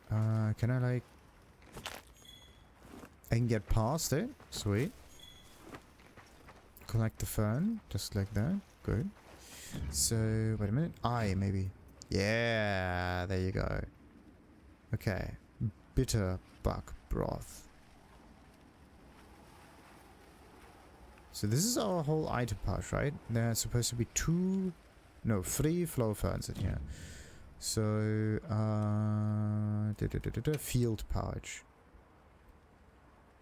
Can I like... I can get past it. Sweet. Collect the fern. Just like that. Good. So, wait a minute. Maybe. Yeah, there you go. Okay. Bitter buck broth. So this is our whole item pouch, right? There's supposed to be 3 flow ferns in here. So, field pouch.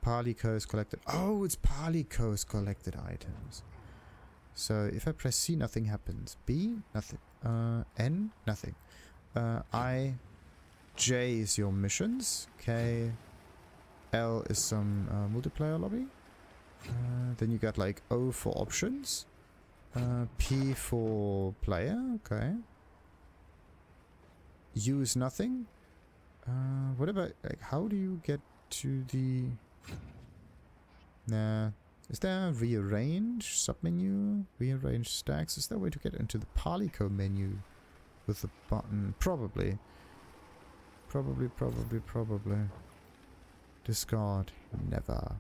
Palico's collected. Oh, it's Palico's collected items. So if I press C, nothing happens. B, nothing. N, nothing. I, J is your missions. K, L is some multiplayer lobby. Then you got like O for options. P for player. Okay. U is nothing. What about like how do you get to the? Nah. Is there a rearrange submenu? Rearrange stacks? Is there a way to get into the Palico menu with the button? Probably. Probably. Discard. Never.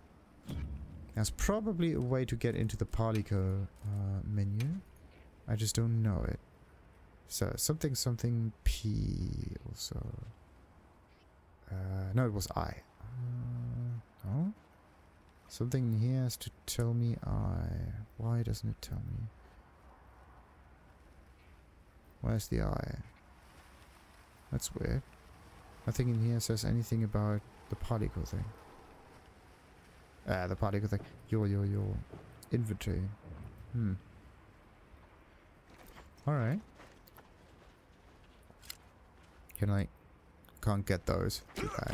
There's probably a way to get into the Palico menu. I just don't know it. So, something P also. No, it was I. No? Something here has to tell me I. Why doesn't it tell me? Where's the I? That's weird. Nothing in here says anything about the Palico thing. The Palico thing. Your inventory. Alright. Can't get those. Too bad.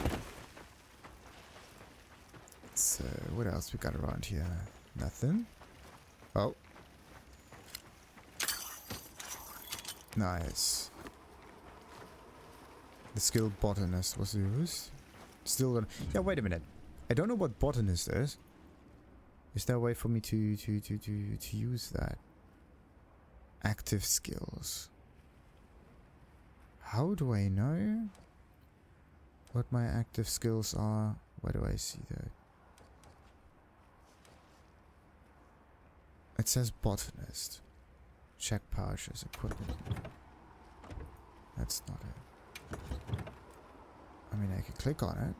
So, what else we got around here? Nothing. Oh. Nice. The skilled botanist was used. Still don't... Yeah, wait a minute. I don't know what botanist is. Is there a way for me to use that? Active skills. How do I know what my active skills are? Where do I see that? It says botanist. Check pouches, equipment. That's not it. I mean, I can click on it.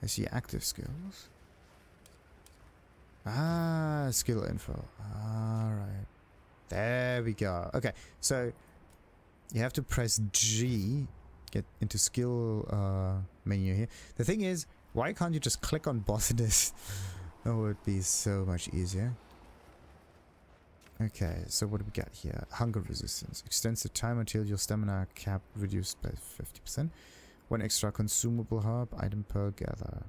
I see active skills. Ah, skill info. Alright. There we go. Okay, so you have to press G, get into skill menu here. The thing is, why can't you just click on botanist? That would be so much easier. Okay, so what do we got here? Hunger resistance. Extends the time until your stamina cap reduced by 50%. 1 extra consumable herb item per gather.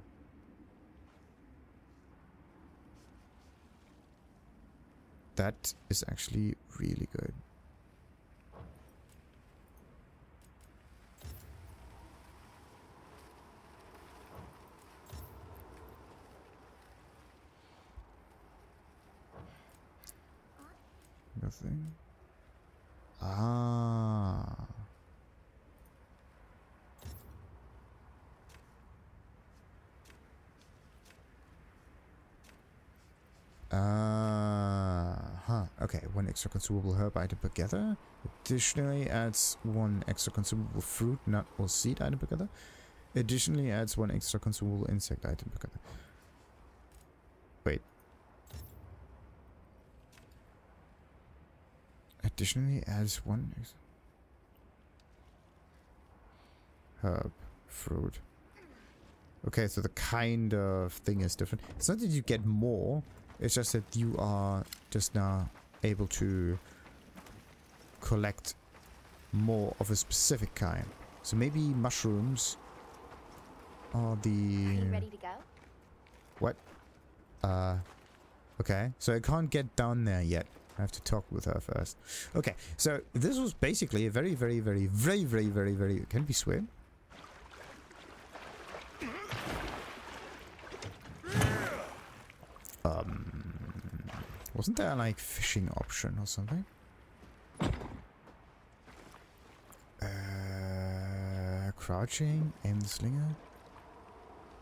That is actually really good. Nothing. Ah. Okay, 1 extra consumable herb item per gather. Additionally adds 1 extra consumable fruit, nut, or seed item per gather. Additionally adds 1 extra consumable insect item per gather. Wait. Additionally adds 1 herb, fruit. Okay, so the kind of thing is different. It's not that you get more, it's just that you are just now able to collect more of a specific kind. So maybe mushrooms are the... Are you ready to go? What? Okay, so I can't get down there yet. I have to talk with her first. Okay, so this was basically a very... Can we swim? Wasn't there like fishing option or something? Crouching, aim the slinger.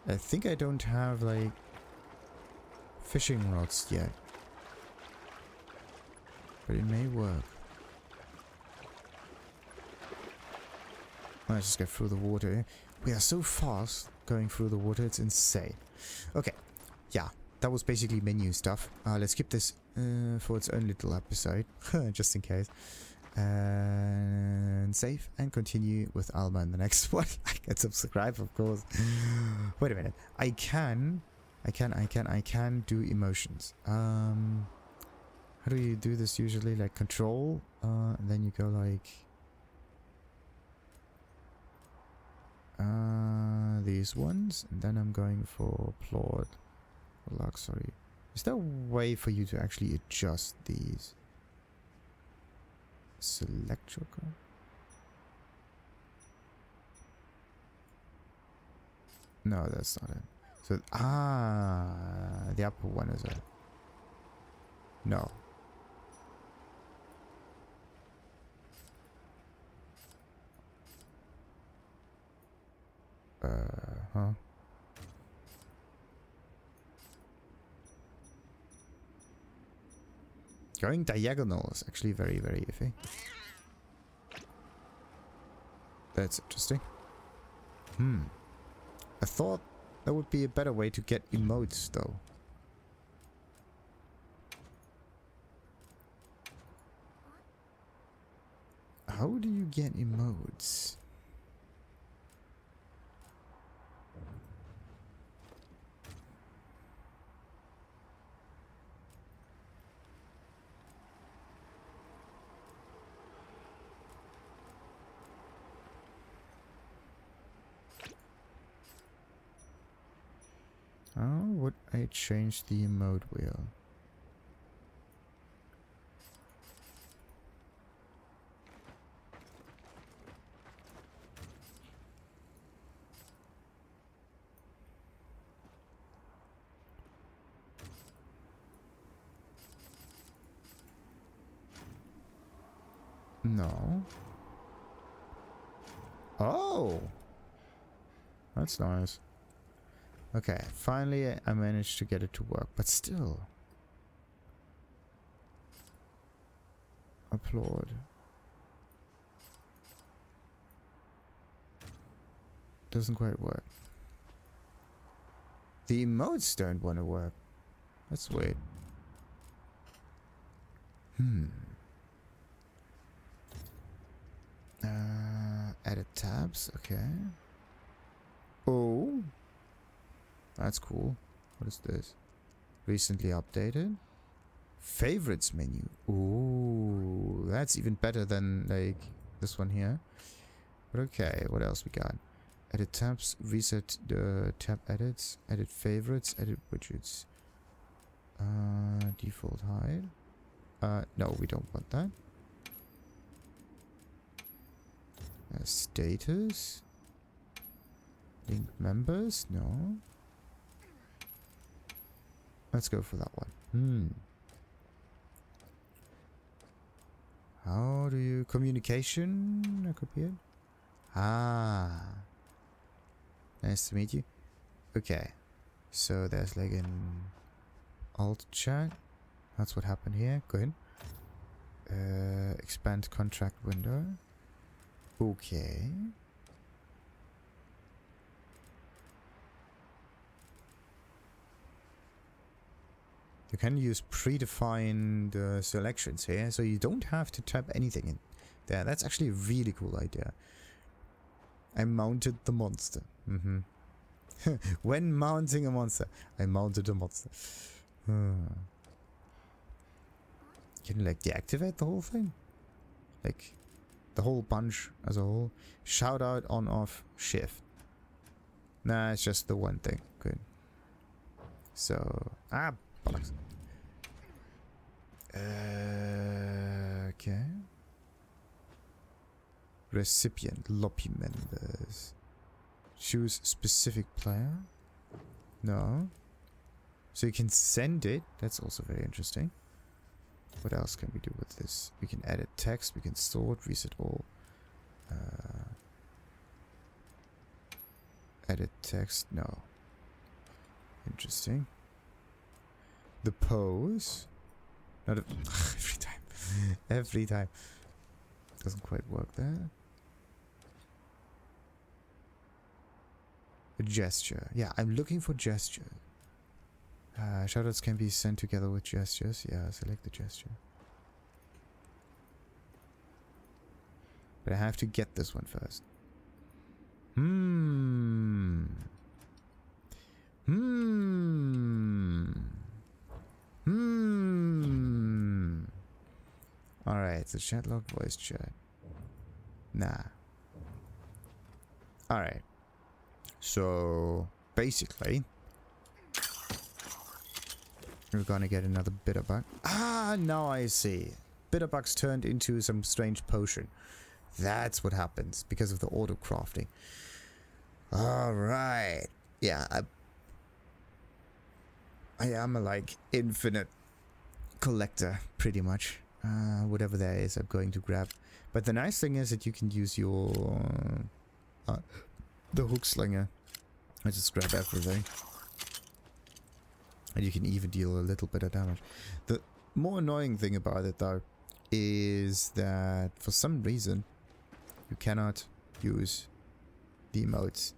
I think I don't have like fishing rods yet, but it may work. Let's just get through the water. We are so fast going through the water, it's insane. Okay, yeah, that was basically menu stuff. Let's skip this for its own little episode, just in case. And save and continue with Alma in the next one. I can subscribe, of course. Wait a minute. I can do emotions. How do you do this usually? Like control, and then you go like these ones, and then I'm going for plot luxury. Is there a way for you to actually adjust these? Select your card. No, that's not it. So the upper one is it? No. Huh? Going diagonal is actually very, very iffy. That's interesting. I thought there would be a better way to get emotes, though. How do you get emotes? How would I change the emote wheel? No. Oh! That's nice. Okay, finally I managed to get it to work, but still. Applaud. Doesn't quite work. The emotes don't want to work. That's weird. Edit tabs, okay. Oh. That's cool. What is this? Recently updated. Favorites menu. Ooh, that's even better than like this one here. But okay, what else we got? Edit tabs, reset the tab edits, edit favorites, edit widgets. Default hide. No, we don't want that. Status. Link members, no. Let's go for that one. How do you... Communication? That could be it. Ah. Nice to meet you. Okay. So there's like an alt chat. That's what happened here. Good. Expand contract window. Okay. You can use predefined selections here, so you don't have to type anything in there. That's actually a really cool idea. I mounted the monster. When mounting a monster, I mounted a monster. Can you like deactivate the whole thing? Like the whole bunch as a whole? Shout out on off shift. Nah, it's just the one thing. Good. So bollocks. Okay. Recipient lobby members. Choose specific player. No. So you can send it. That's also very interesting. What else can we do with this? We can edit text. We can sort, reset all. Edit text. No. Interesting. The pose. Not a every time. Every time. Doesn't quite work there. A gesture. Yeah, I'm looking for gesture. Shoutouts can be sent together with gestures. Yeah, select the gesture. But I have to get this one first. Alright, so chat log, voice chat. Nah. Alright. So, basically, we're gonna get another bitterbug. Ah, now I see. Bitterbugs turned into some strange potion. That's what happens because of the auto crafting. Alright. Yeah, I am a like infinite collector, pretty much. Whatever there is, I'm going to grab. But the nice thing is that you can use your the hook slinger. I just grab everything. And you can even deal a little bit of damage. The more annoying thing about it though is that for some reason you cannot use the emotes,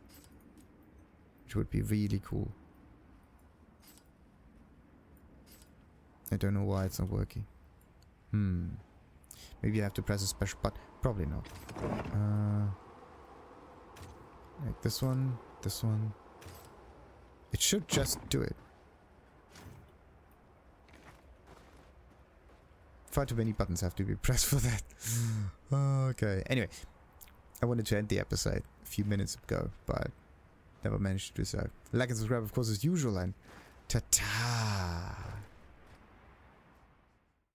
which would be really cool. I don't know why it's not working. Maybe I have to press a special button. Probably not. Like this one, this one. It should just do it. Far too many buttons have to be pressed for that. Okay. Anyway, I wanted to end the episode a few minutes ago, but never managed to do so. Like and subscribe, of course, as usual, and ta-ta!